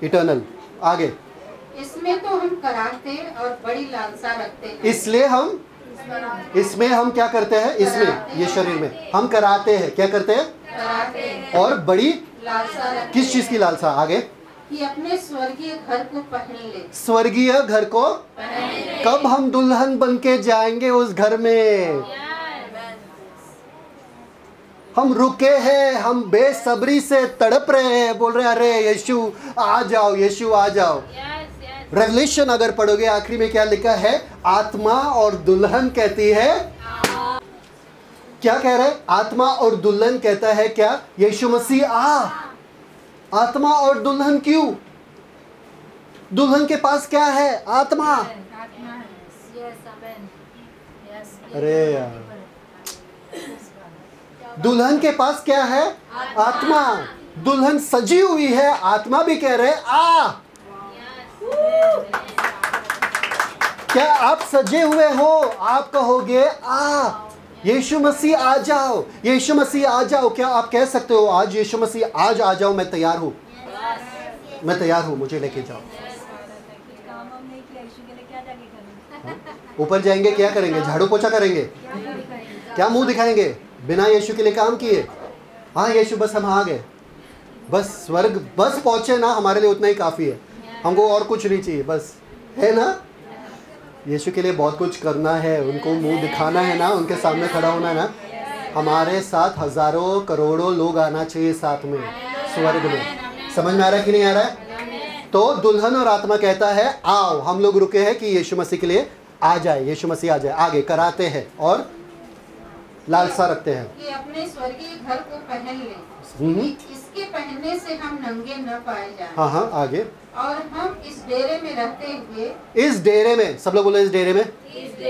इटर्नल। आगे, इसमें तो हम कराहते और बड़ी लालसा रखते हैं। इसमें हम क्या करते हैं? इसमें, ये शरीर में हम कराते हैं। क्या करते हैं? कराहते हैं और बड़ी लालसा रखते हैं। किस चीज की लालसा? आगे, कि अपने स्वर्गीय घर को पहन ले। स्वर्गीय घर को कब हम दुल्हन बन के जाएंगे उस घर में? हम रुके हैं, हम बेसब्री से तड़प रहे हैं, बोल रहे हैं अरे यीशु आ जाओ, यीशु आ जाओ। रेवलेशन अगर पढ़ोगे आखिरी में क्या लिखा है? आत्मा और दुल्हन कहती है, क्या कह रहे? आत्मा और दुल्हन कहता है क्या? यीशु मसीह आ। आत्मा और दुल्हन क्यों? दुल्हन के पास क्या है? आत्मा। अरे यार, दुल्हन के पास क्या है? आत्मा। दुल्हन सजी हुई है, आत्मा भी कह रहे आ। क्या आप सजे हुए हो? आप कहोगे आ, यीशु मसीह आ जाओ, यीशु मसीह आ जाओ। क्या आप कह सकते हो आज यीशु मसीह आज आ जाओ, मैं तैयार हूँ, मैं तैयार हूँ, मुझे लेके जाओ। ऊपर जाएंगे क्या करेंगे? झाड़ू पोछा करेंगे? क्या मुंह दिखाएंगे बिना यीशु के लिए काम किए? हाँ यीशु बस हम आ गए, बस स्वर्ग बस पहुंचे ना, हमारे लिए उतना ही काफ़ी है, हमको और कुछ नहीं चाहिए, बस है ना। यीशु के लिए बहुत कुछ करना है, उनको मुंह दिखाना है ना, उनके सामने खड़ा होना है ना। हमारे साथ हजारों करोड़ों लोग आना चाहिए साथ में स्वर्ग में। समझ में आ रहा है कि नहीं आ रहा है? तो दुल्हन और आत्मा कहता है आओ, हम लोग रुके हैं कि यीशु मसीह के लिए आ जाए, यीशु मसीह आ जाए। आगे कराते हैं और लालसा रखते हैं कि अपने स्वर्गीय घर को पहन ले, इसके पहनने से हम नंगे न पाए जाएं। हाँ हाँ, आगे। और हम इस डेरे में रहते हुए, इस डेरे में, सब लोग बोले इस डेरे में,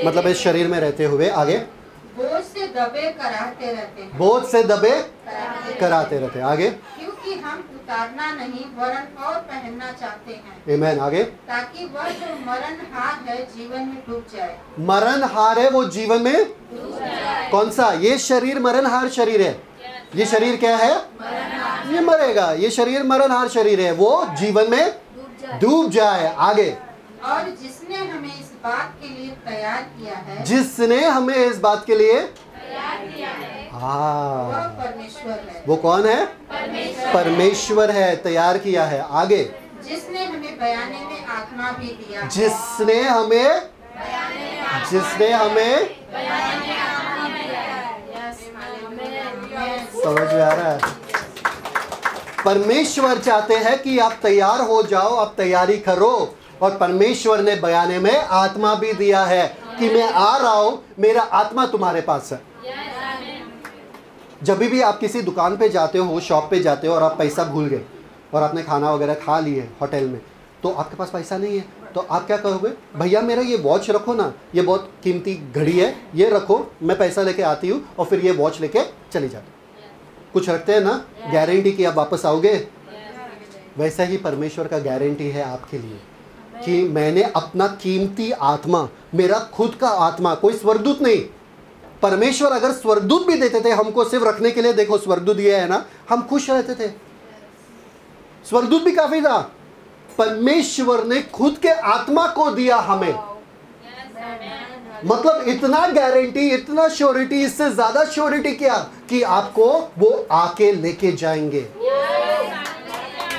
मतलब इस शरीर में रहते हुए। आगे, बोझ से दबे कराहते रहते हैं, बोझ से दबे कराते रहते हैं। आगे, क्योंकि हम उतारना नहीं वरन और पहनना चाहते हैं। आमेन। आगे, ताकि वह जो मरण हार है जीवन में डूब जाए। मरण हार है वो जीवन में कौन सा? ये शरीर मरण हार शरीर है। ये शरीर क्या है? ये मरेगा। ये शरीर मरण हार शरीर है, वो जीवन में डूब जाए। आगे, और जिसने हमें इस बात के लिए तैयार किया है, जिसने हमें इस बात के लिए वह हाँ, परमेश्वर है। वो कौन है? परमेश्वर है, तैयार किया है। आगे, जिसने हमें बयाने में आत्मा भी दिया, जिसने हमें समझ में आ रहा है? परमेश्वर चाहते हैं कि आप तैयार हो जाओ, आप तैयारी करो। और परमेश्वर ने बयाने में आत्मा भी दिया है कि मैं आ रहा हूं, मेरा आत्मा तुम्हारे पास है। जब भी आप किसी दुकान पे जाते हो, शॉप पे जाते हो और आप पैसा भूल गए और आपने खाना वगैरह खा लिए होटल में, तो आपके पास पैसा नहीं है, तो आप क्या कहोगे? भैया मेरा ये वॉच रखो ना, ये बहुत कीमती घड़ी है, ये रखो, मैं पैसा लेके आती हूँ, और फिर ये वॉच लेके चली जाती। कुछ रखते हैं ना, गारंटी कि आप वापस आओगे। वैसा ही परमेश्वर का गारंटी है आपके लिए कि मैंने अपना कीमती आत्मा, मेरा खुद का आत्मा, कोई स्वर्गदूत नहीं। परमेश्वर अगर स्वर्गदूत भी देते थे हमको सिर्फ रखने के लिए, देखो स्वर्गदूत ये है ना, हम खुश रहते थे, स्वर्गदूत भी काफी था। परमेश्वर ने खुद के आत्मा को दिया हमें, मतलब इतना गारंटी, इतना श्योरिटी, इससे ज्यादा श्योरिटी क्या कि आपको वो आके लेके जाएंगे।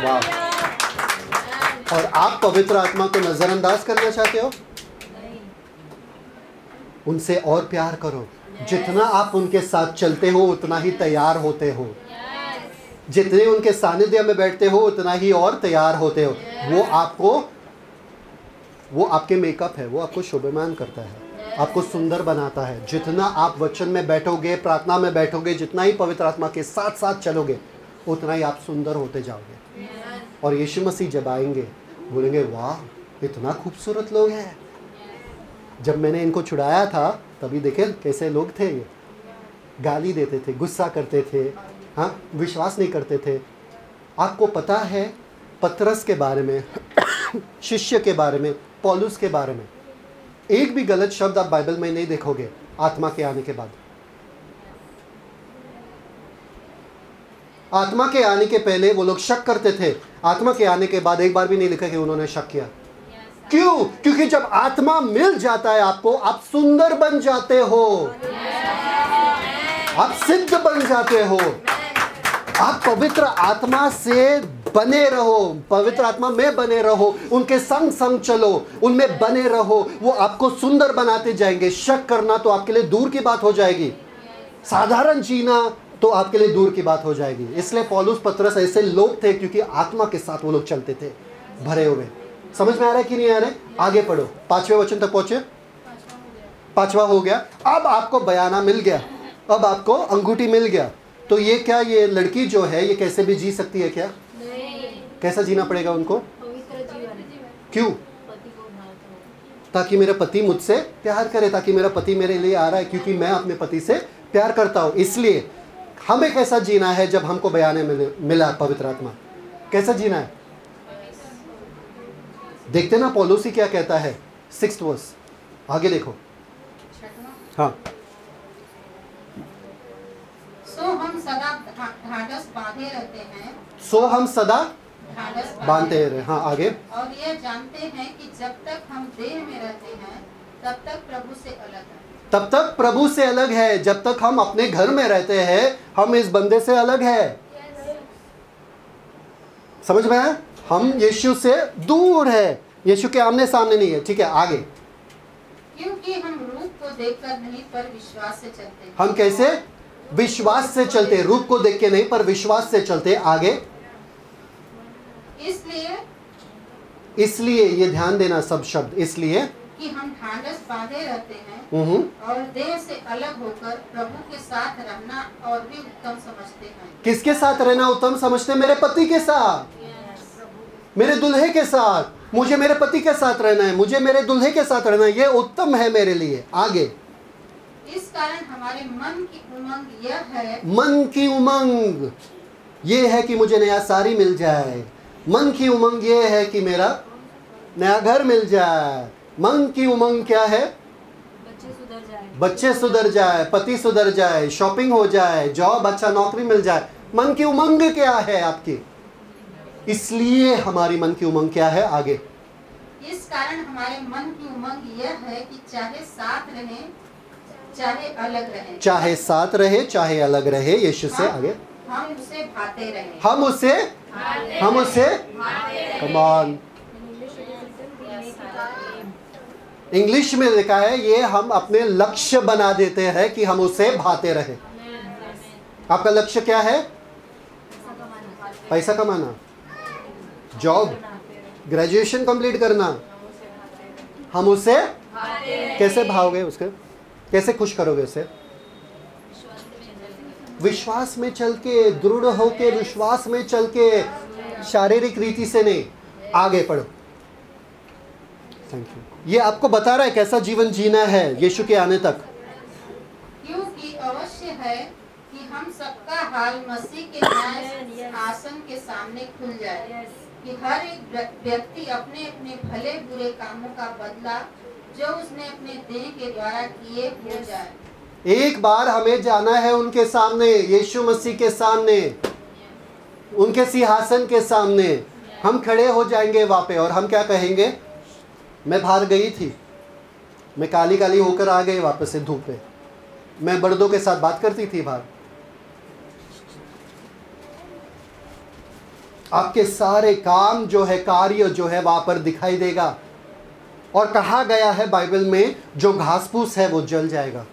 वाह। और आप पवित्र आत्मा को नजरअंदाज करना चाहते हो? उनसे और प्यार करो। जितना आप उनके साथ चलते हो उतना ही तैयार होते हो। जितने उनके सानिध्य में बैठते हो उतना ही और तैयार होते हो। वो आपके मेकअप है, वो आपको शोभायमान करता है, आपको सुंदर बनाता है। जितना आप वचन में बैठोगे, प्रार्थना में बैठोगे, जितना ही पवित्र आत्मा के साथ साथ चलोगे, उतना ही आप सुंदर होते जाओगे। और यीशु मसीह जब आएंगे बोलेंगे वाह इतना खूबसूरत लोग हैं। जब मैंने इनको छुड़ाया था तभी देखे कैसे लोग थे, ये गाली देते थे, गुस्सा करते थे, हाँ, विश्वास नहीं करते थे। आपको पता है पतरस के बारे में, शिष्य के बारे में, पौलुस के बारे में एक भी गलत शब्द आप बाइबल में नहीं देखोगे आत्मा के आने के बाद। आत्मा के आने के पहले वो लोग शक करते थे, आत्मा के आने के बाद एक बार भी नहीं लिखा कि उन्होंने शक किया। क्यों? क्योंकि जब आत्मा मिल जाता है आपको, आप सुंदर बन जाते हो, आप सिद्ध बन जाते हो। आप पवित्र आत्मा से बने रहो, पवित्र आत्मा में बने रहो, उनके संग संग चलो, उनमें बने रहो, वो आपको सुंदर बनाते जाएंगे। शक करना तो आपके लिए दूर की बात हो जाएगी, साधारण जीना तो आपके लिए दूर की बात हो जाएगी। इसलिए पौलुस पतरस ऐसे लोग थे क्योंकि आत्मा के साथ वो लोग चलते थे भरे हुए। समझ में आ रहा है कि नहीं आ रहा है? आगे पढ़ो, 5वें वचन तक पहुंचे। 5वां हो गया। अब आपको बयाना मिल गया, अब आपको अंगूठी मिल गया। तो ये क्या, ये लड़की जो है ये कैसे भी जी सकती है क्या? कैसा जीना पड़ेगा उनको? क्यों? ताकि मेरा पति मुझसे प्यार करे, ताकि मेरा पति मेरे लिए आ रहा है क्योंकि मैं अपने पति से प्यार करता हूं। इसलिए हमें कैसा जीना है जब हमको बयाने मिला पवित्र आत्मा? कैसा जीना है देखते ना पौलुस ही क्या कहता है। 6th वर्स आगे देखो। हाँ, सो हम सदा ढाढ़स बांधे रहते हैं, सो हम सदा ढाढ़स बांधते रहे। हाँ आगे। और यह जानते हैं कि जब तक हम देह में रहते हैं तब तक प्रभु से अलग है। तब तक प्रभु से अलग है। जब तक हम अपने घर में रहते हैं हम इस बंदे से अलग है। समझ में आया? हम यीशु से दूर है, यीशु के आमने सामने नहीं है। ठीक है आगे। क्योंकि हम रूप को देखकर नहीं पर विश्वास से चलते हैं। हम कैसे? विश्वास से चलते, रूप को देख के नहीं पर विश्वास से चलते। आगे। इसलिए ये ध्यान देना सब शब्द, इसलिए कि हम ढाढ़स बांधे रहते हैं और देह से अलग होकर प्रभु के साथ रहना और भी उत्तम समझते हैं। किसके साथ रहना उत्तम समझते? मेरे पति के साथ, मेरे दुल्हे के साथ। मुझे मेरे पति के साथ रहना है, मुझे मेरे दुल्हे के साथ रहना है, ये उत्तम है मेरे लिए। आगे। इस कारण हमारे मन की उमंग यह है, मन की उमंग ये है कि मुझे नया साड़ी मिल जाए। मन की उमंग ये है कि मेरा नया घर मिल जाए। मन की उमंग क्या है? बच्चे सुधर जाए, पति सुधर जाए, शॉपिंग हो जाए, जॉब अच्छा नौकरी मिल जाए। मन की उमंग क्या है आपकी? इसलिए हमारी मन की उमंग क्या है? आगे। इस कारण हमारे मन की उमंग यह है कि चाहे साथ रहे चाहे अलग रहे, चाहे साथ रहे चाहे अलग रहे, यीशु से। आगे। हम उसे भाते रहे, हम उसे कम ऑन। इंग्लिश में लिखा है ये हम अपने लक्ष्य बना देते हैं कि हम उसे भाते रहे। आपका लक्ष्य क्या है? पैसा कमाना, जॉब, ग्रेजुएशन कंप्लीट करना। हम उसे कैसे भाओगे? उसके कैसे खुश करोगे उसे? विश्वास में चल के, दृढ़ होके विश्वास में चल के, शारीरिक रीति से नहीं। आगे पढ़ो। Thank you. ये आपको बता रहा है कैसा जीवन जीना है यीशु के आने तक। क्योंकि अवश्य है कि हम सबका हाल मसीह के न्याय आसन के सामने खुल जाए, कि हर एक व्यक्ति अपने अपने भले बुरे कामों का बदला जो उसने अपने देह के द्वारा किए हो जाए। एक बार हमें जाना है उनके सामने, यीशु मसीह के सामने, उनके सिंहासन के सामने। हम खड़े हो जाएंगे वहां पे और हम क्या कहेंगे? मैं बाहर गई थी, मैं काली काली होकर आ गई वापस से धूप पे, मैं बर्दों के साथ बात करती थी बाहर। आपके सारे काम जो है, कार्य जो है वहां पर दिखाई देगा। और कहा गया है बाइबल में जो घास फूस है वो जल जाएगा,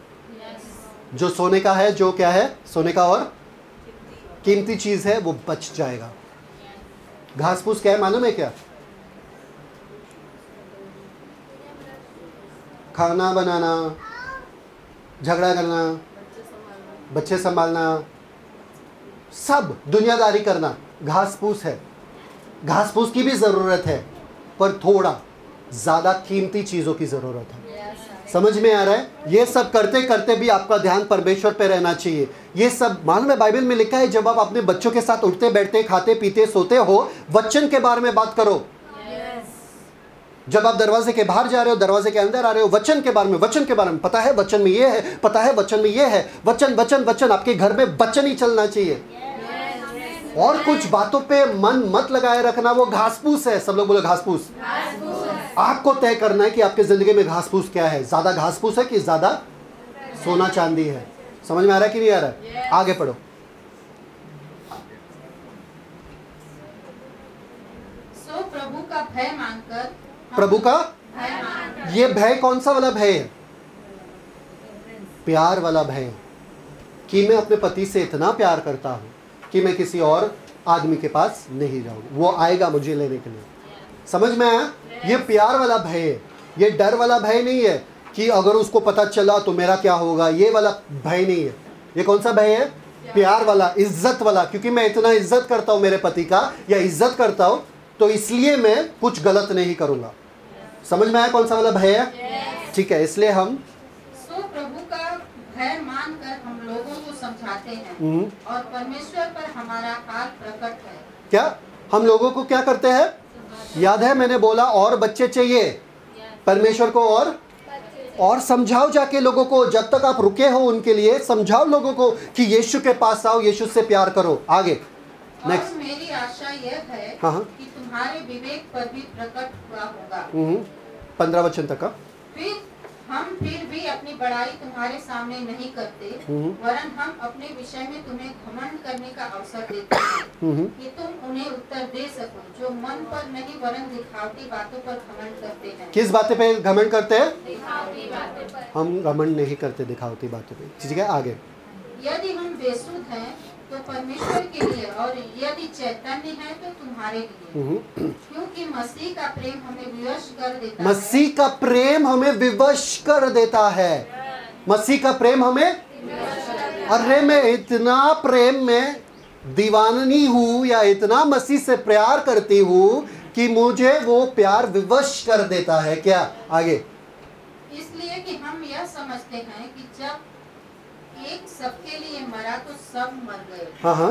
जो सोने का है, जो क्या है सोने का और कीमती चीज़ है वो बच जाएगा। घास फूस क्या है मालूम है क्या? खाना बनाना, झगड़ा करना, बच्चे संभालना, सब दुनियादारी करना घास फूस है। घास फूस की भी ज़रूरत है, पर थोड़ा ज़्यादा कीमती चीज़ों की ज़रूरत है। समझ में आ रहा है? ये सब करते करते भी आपका ध्यान परमेश्वर पे रहना चाहिए। ये सब मालूम है बाइबल में लिखा है, जब आप अपने बच्चों के साथ उठते बैठते खाते पीते सोते हो, वचन के बारे में बात करो। जब आप दरवाजे के बाहर जा रहे हो, दरवाजे के अंदर आ रहे हो, वचन के बारे में, वचन के बारे में, पता है वचन में ये है, पता है वचन में ये है, वचन वचन वचन। आपके घर में वचन ही चलना चाहिए। और कुछ बातों पे मन मत लगाए रखना, वो घास फूस है। सब लोग बोले घास फूस। आपको तय करना है कि आपके जिंदगी में घास फूस क्या है। ज्यादा घास फूस है कि ज्यादा सोना चांदी है। समझ में आ रहा है कि नहीं आ रहा है? आगे पढ़ो। सो प्रभु का भय मानकर, प्रभु का भय मानकर, ये भय कौन सा वाला भय है? प्यार वाला भय, कि मैं अपने पति से इतना प्यार करता हूं कि मैं किसी और आदमी के पास नहीं जाऊँ, वो आएगा मुझे लेने के लिए। समझ में आया? ये प्यार वाला भय है, ये डर वाला भय नहीं है कि अगर उसको पता चला तो मेरा क्या होगा। ये वाला भय नहीं है। ये कौन सा भय है? प्यार वाला, इज्जत वाला। क्योंकि मैं इतना इज्जत करता हूँ मेरे पति का, या इज्जत करता हूँ, तो इसलिए मैं कुछ गलत नहीं करूँगा। समझ में आया कौन सा वाला भय है? ठीक है, इसलिए हम सो प्रभु का भय मानकर हम लोगों को समझाते हैं और परमेश्वर पर हमारा हाल प्रकट है। क्या हम लोगों को क्या करते हैं? याद है मैंने बोला और बच्चे चाहिए परमेश्वर को, और समझाओ जाके लोगों को। जब तक आप रुके हो उनके लिए समझाओ लोगों को कि यीशु के पास आओ, यीशु से प्यार करो। आगे नेक्स्ट। और मेरी आशा यह है हाँ। कि तुम्हारे विवेक पर भी प्रकट हुआ होगा। 15 वचन तक का। हम फिर भी अपनी बड़ाई तुम्हारे सामने नहीं करते, वरन हम अपने विषय में तुम्हें घमंड करने का अवसर देते हैं कि तुम उन्हें उत्तर दे सको जो मन पर नहीं वरन दिखावटी बातों पर घमंड करते हैं। किस बातें पे घमंड करते हैं? दिखावटी बातों पर। हम घमंड नहीं करते दिखावटी बातों पे। ठीक है, आगे। यदि हम बेसुध हैं तो परमेश्वर के लिए, और यदि चैतन्य है तो तुम्हारे लिए, क्योंकि मसीह का प्रेम हमें विवश कर देता है। मसीह का प्रेम हमें विवश कर देता है। मसीह का प्रेम हमें, अरे मैं इतना प्रेम में दीवानी हूँ, या इतना मसीह से प्यार करती हूँ कि मुझे वो प्यार विवश कर देता है। क्या? आगे। इसलिए कि हम यह समझते हैं कि जब एक सबके लिए मरा तो सब मर गए। हाँ।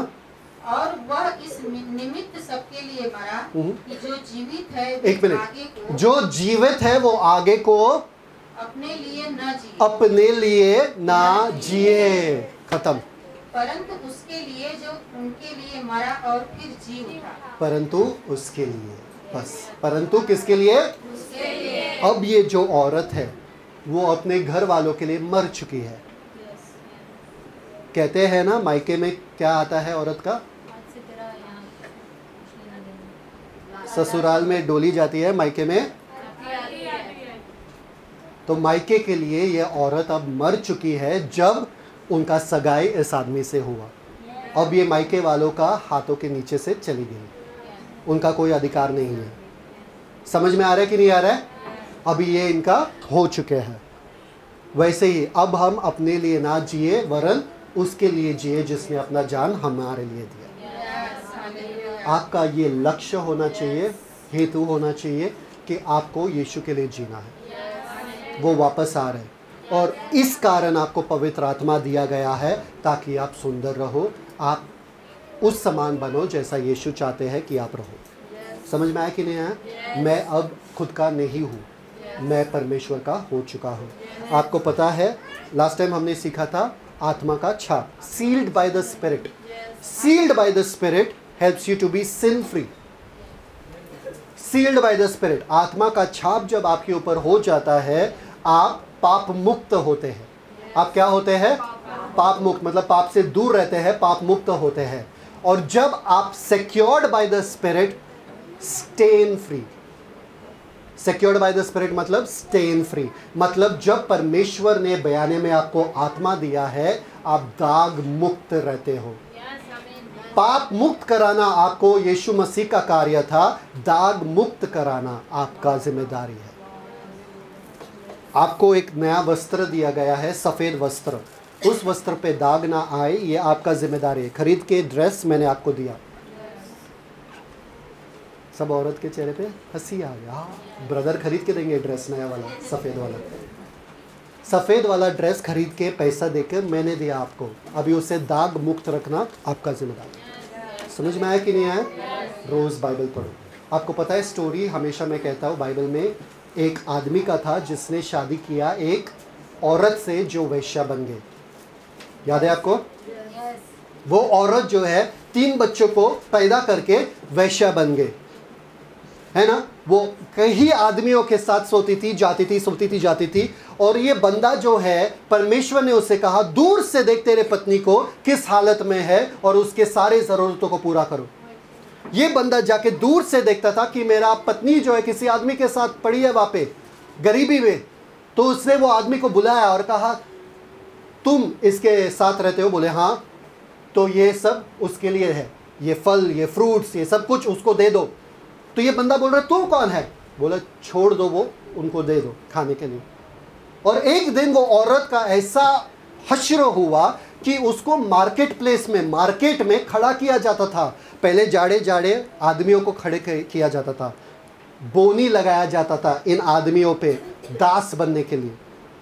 और वह इस निमित्त सबके लिए मरा कि जो जीवित है एक आगे मिनट, को, जो जीवित है वो आगे को अपने लिए न जिए, अपने लिए ना जिए। खत्म। परंतु उसके लिए जो उनके लिए मरा और फिर जी उठा। परंतु उसके लिए, बस। परंतु किसके लिए? उसके लिए। अब ये जो औरत है वो अपने घर वालों के लिए मर चुकी है। कहते हैं ना, मायके में क्या आता है औरत का? ससुराल में डोली जाती है, मायके में। तो मायके के लिए ये औरत अब मर चुकी है जब उनका सगाई इस आदमी से हुआ। अब ये मायके वालों का हाथों के नीचे से चली गई, उनका कोई अधिकार नहीं है। समझ में आ रहा है कि नहीं आ रहा है? अभी ये इनका हो चुके हैं। वैसे ही अब हम अपने लिए ना जिए वरन उसके लिए जिए जिसने अपना जान हमारे लिए दिया। आपका ये लक्ष्य होना चाहिए, हेतु होना चाहिए कि आपको यीशु के लिए जीना है। वो वापस आ रहे हैं और इस कारण आपको पवित्र आत्मा दिया गया है ताकि आप सुंदर रहो, आप उस समान बनो जैसा यीशु चाहते हैं कि आप रहो। समझ में आया कि नहीं आया? मैं अब खुद का नहीं हूँ, मैं परमेश्वर का हो चुका हूँ। आपको पता है लास्ट टाइम हमने सीखा था आत्मा का छाप, sealed by the spirit. Sealed by the spirit helps you to be sin free. Sealed by the spirit, आत्मा का छाप जब आपके ऊपर हो जाता है आप पाप मुक्त होते हैं। आप क्या होते हैं? पाप मुक्त, मतलब पाप से दूर रहते हैं, पाप मुक्त होते हैं। और जब आप secured by the spirit, stain free. Secured by the spirit मतलब स्टेन फ्री, मतलब जब परमेश्वर ने बयाने में आपको आत्मा दिया है आप दाग मुक्त रहते हो। पाप मुक्त कराना आपको यीशु मसीह का कार्य था, दाग मुक्त कराना आपका जिम्मेदारी है। आपको एक नया वस्त्र दिया गया है, सफ़ेद वस्त्र, उस वस्त्र पे दाग ना आए, ये आपका जिम्मेदारी है। खरीद के ड्रेस मैंने आपको दिया। सब औरत के चेहरे पे हंसी आ गया। ब्रदर खरीद के देंगे ड्रेस नया वाला, सफ़ेद वाला ड्रेस खरीद के पैसा देकर मैंने दिया आपको। अभी उसे दाग मुक्त रखना आपका जिम्मेदारी। समझ में आया कि नहीं आया? रोज़ बाइबल पढ़ो। आपको पता है स्टोरी, हमेशा मैं कहता हूँ बाइबल में एक आदमी का था जिसने शादी किया एक औरत से जो वैश्या बन गई। याद है आपको? वो औरत जो है 3 बच्चों को पैदा करके वैश्या बन गई, है ना। वो कई आदमियों के साथ सोती थी, जाती थी, सोती थी, जाती थी। और ये बंदा जो है, परमेश्वर ने उसे कहा दूर से देख तेरे पत्नी को किस हालत में है और उसके सारे ज़रूरतों को पूरा करो। ये बंदा जाके दूर से देखता था कि मेरा पत्नी जो है किसी आदमी के साथ पड़ी है वहाँ पे गरीबी में। तो उसने वो आदमी को बुलाया और कहा तुम इसके साथ रहते हो? बोले हाँ। तो ये सब उसके लिए है, ये फल, ये फ्रूट्स, ये सब कुछ उसको दे दो। तो ये बंदा बोल रहा है तू कौन है? बोला छोड़ दो, वो उनको दे दो खाने के लिए। और एक दिन वो औरत का ऐसा हश्र हुआ कि उसको मार्केट में खड़ा किया जाता था। पहले जाड़े जाड़े आदमियों को खड़े किया जाता था, बोनी लगाया जाता था इन आदमियों पे दास बनने के लिए।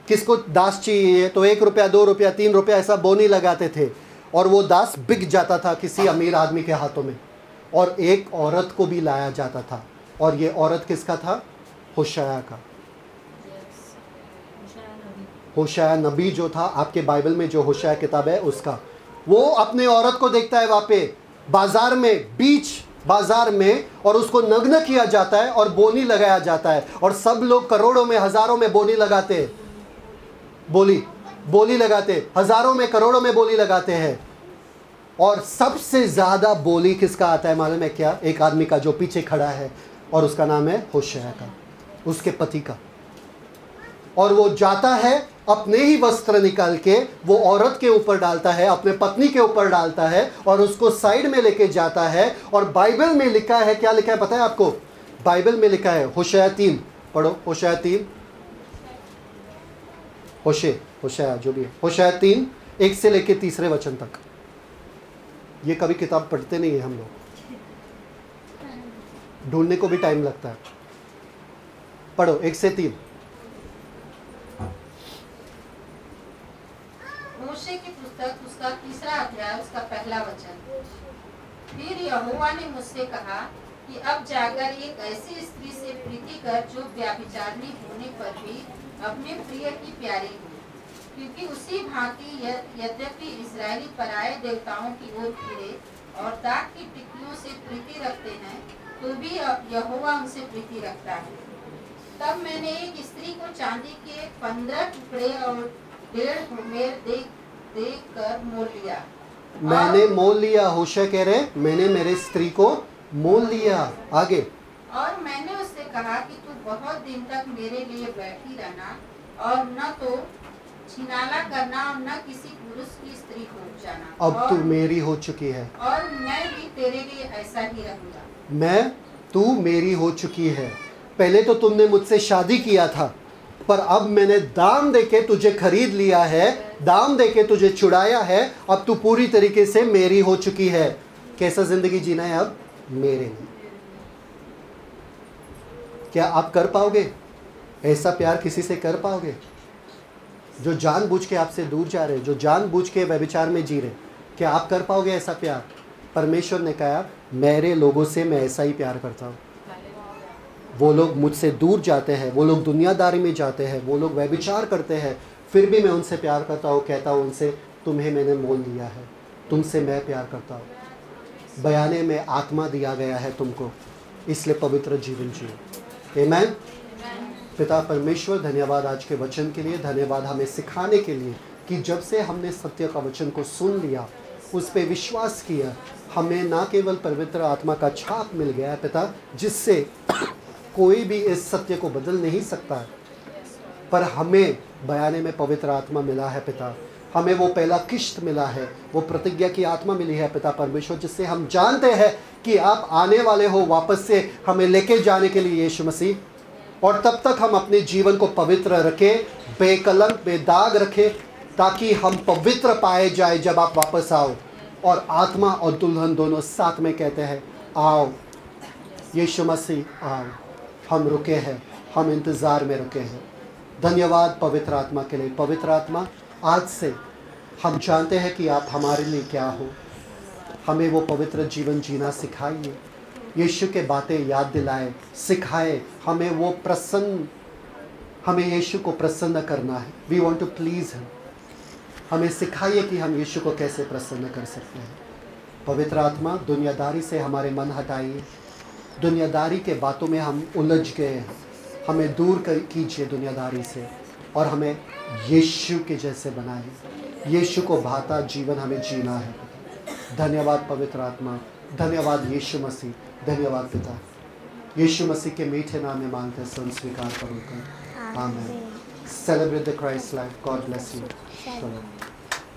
किसको दास चाहिए तो 1 रुपया, 2 रुपया, 3 रुपया ऐसा बोनी लगाते थे और वो दास बिक जाता था किसी अमीर आदमी के हाथों में। और एक औरत को भी लाया जाता था, और ये औरत किसका था? होशाया का। होशाया नबी जो था, आपके बाइबल में जो होशाया किताब है उसका, वो अपने औरत को देखता है वहाँ पे बाजार में, बीच बाजार में, और उसको नग्न किया जाता है और बोनी लगाया जाता है। और सब लोग करोड़ों में, हजारों में बोनी लगाते हैं, बोली लगाते, हजारों में, करोड़ों में बोली लगाते हैं। और सबसे ज़्यादा बोली किसका आता है मालूम है क्या? एक आदमी का जो पीछे खड़ा है, और उसका नाम है होशाया का, उसके पति का। और वो जाता है अपने ही वस्त्र निकाल के वो औरत के ऊपर डालता है, अपने पत्नी के ऊपर डालता है और उसको साइड में लेके जाता है। और बाइबल में लिखा है, क्या लिखा है पता है आपको? बाइबल में लिखा है होशाया 3, पढ़ो होशाया 3, होशाया जो भी है, होशाया 3 1 से लेके 3 वचन तक। ये कभी किताब पढ़ते नहीं है हम लोग, ढूंढने को भी टाइम लगता है। पढ़ो 1 से 3। मूशे की पुस्तक उसका 3 अध्याय उसका 1 वचन। फिर यहोवा ने मुझसे कहा कि अब जाकर एक ऐसी स्त्री से प्रीति कर जो व्यभिचारिणी होने पर भी अपने प्रिय की प्यारी हो, क्योंकि उसी भांति यद्यपि इस्राएली पराये देवताओं की ओर फिरे और दाग की टिक्कियों से प्रीति रखते हैं, तो भी यहोवा उनसे प्रीति रखता है। तब मैंने एक स्त्री को चांदी के 15 टुकड़े और 1.5 होमेर देख कर मोल लिया। मैंने मोल लिया, होशे कह रहे मैंने मेरे स्त्री को मोल लिया। आगे, और मैंने उससे कहा कि तू बहुत दिन तक मेरे लिए बैठी रहना और न तो छिनाला करना और न किसी पुरुष की स्त्री हो जाना। अब तू मेरी हो चुकी है और मैं भी तेरे लिए ऐसा ही रहूंगा। तू मेरी हो चुकी है। पहले तो तुमने मुझसे शादी किया था, पर अब मैंने दाम देके तुझे खरीद लिया है, दाम देके तुझे छुड़ाया है। अब तू पूरी तरीके से मेरी हो चुकी है। कैसा जिंदगी जीना है अब? मेरे लिए। क्या आप कर पाओगे ऐसा प्यार? किसी से कर पाओगे? जो जानबूझ के आपसे दूर जा रहे, जो जानबूझ के व्यभिचार में जी रहे, क्या आप कर पाओगे ऐसा प्यार? परमेश्वर ने कहा मेरे लोगों से मैं ऐसा ही प्यार करता हूँ। वो लोग मुझसे दूर जाते हैं, वो लोग दुनियादारी में जाते हैं, वो लोग व्यभिचार करते हैं, फिर भी मैं उनसे प्यार करता हूँ। कहता हूँ उनसे तुम्हें मैंने मोल लिया है, तुमसे मैं प्यार करता हूँ। बयाने में आत्मा दिया गया है तुमको, इसलिए पवित्र जीवन जियो। आमीन। पिता परमेश्वर, धन्यवाद आज के वचन के लिए, धन्यवाद हमें सिखाने के लिए कि जब से हमने सत्य का वचन को सुन लिया, उस पर विश्वास किया, हमें ना केवल पवित्र आत्मा का छाप मिल गया है पिता, जिससे कोई भी इस सत्य को बदल नहीं सकता है, पर हमें बयाने में पवित्र आत्मा मिला है पिता। हमें वो पहला किश्त मिला है, वो प्रतिज्ञा की आत्मा मिली है पिता परमेश्वर, जिससे हम जानते हैं कि आप आने वाले हो वापस से हमें लेके जाने के लिए यीशु मसीह। और तब तक हम अपने जीवन को पवित्र रखें, बेकलंक बेदाग रखें, ताकि हम पवित्र पाए जाए जब आप वापस आओ। और आत्मा और दुल्हन दोनों साथ में कहते हैं आओ यीशु मसीह आओ। हम रुके हैं, हम इंतज़ार में रुके हैं। धन्यवाद पवित्र आत्मा के लिए। पवित्र आत्मा, आज से हम जानते हैं कि आप हमारे लिए क्या हो। हमें वो पवित्र जीवन जीना सिखाइए, यीशु के बातें याद दिलाए, सिखाए। हमें वो प्रसन्न, हमें यीशु को प्रसन्न करना है। We want to please him. हमें सिखाइए कि हम यीशु को कैसे प्रसन्न कर सकते हैं। पवित्र आत्मा, दुनियादारी से हमारे मन हटाइए। दुनियादारी के बातों में हम उलझ गए हैं, हमें दूर कीजिए दुनियादारी से, और हमें यीशु के जैसे बनाइए। यीशु को भाता जीवन हमें जीना है। धन्यवाद पवित्र आत्मा, धन्यवाद यीशु मसीह, धन्यवाद पिता। यीशु मसीह के मीठे नाम में मांगते हैं, सुन स्वीकार करो कर। आमीन। Celebrate the Christ life. God bless you.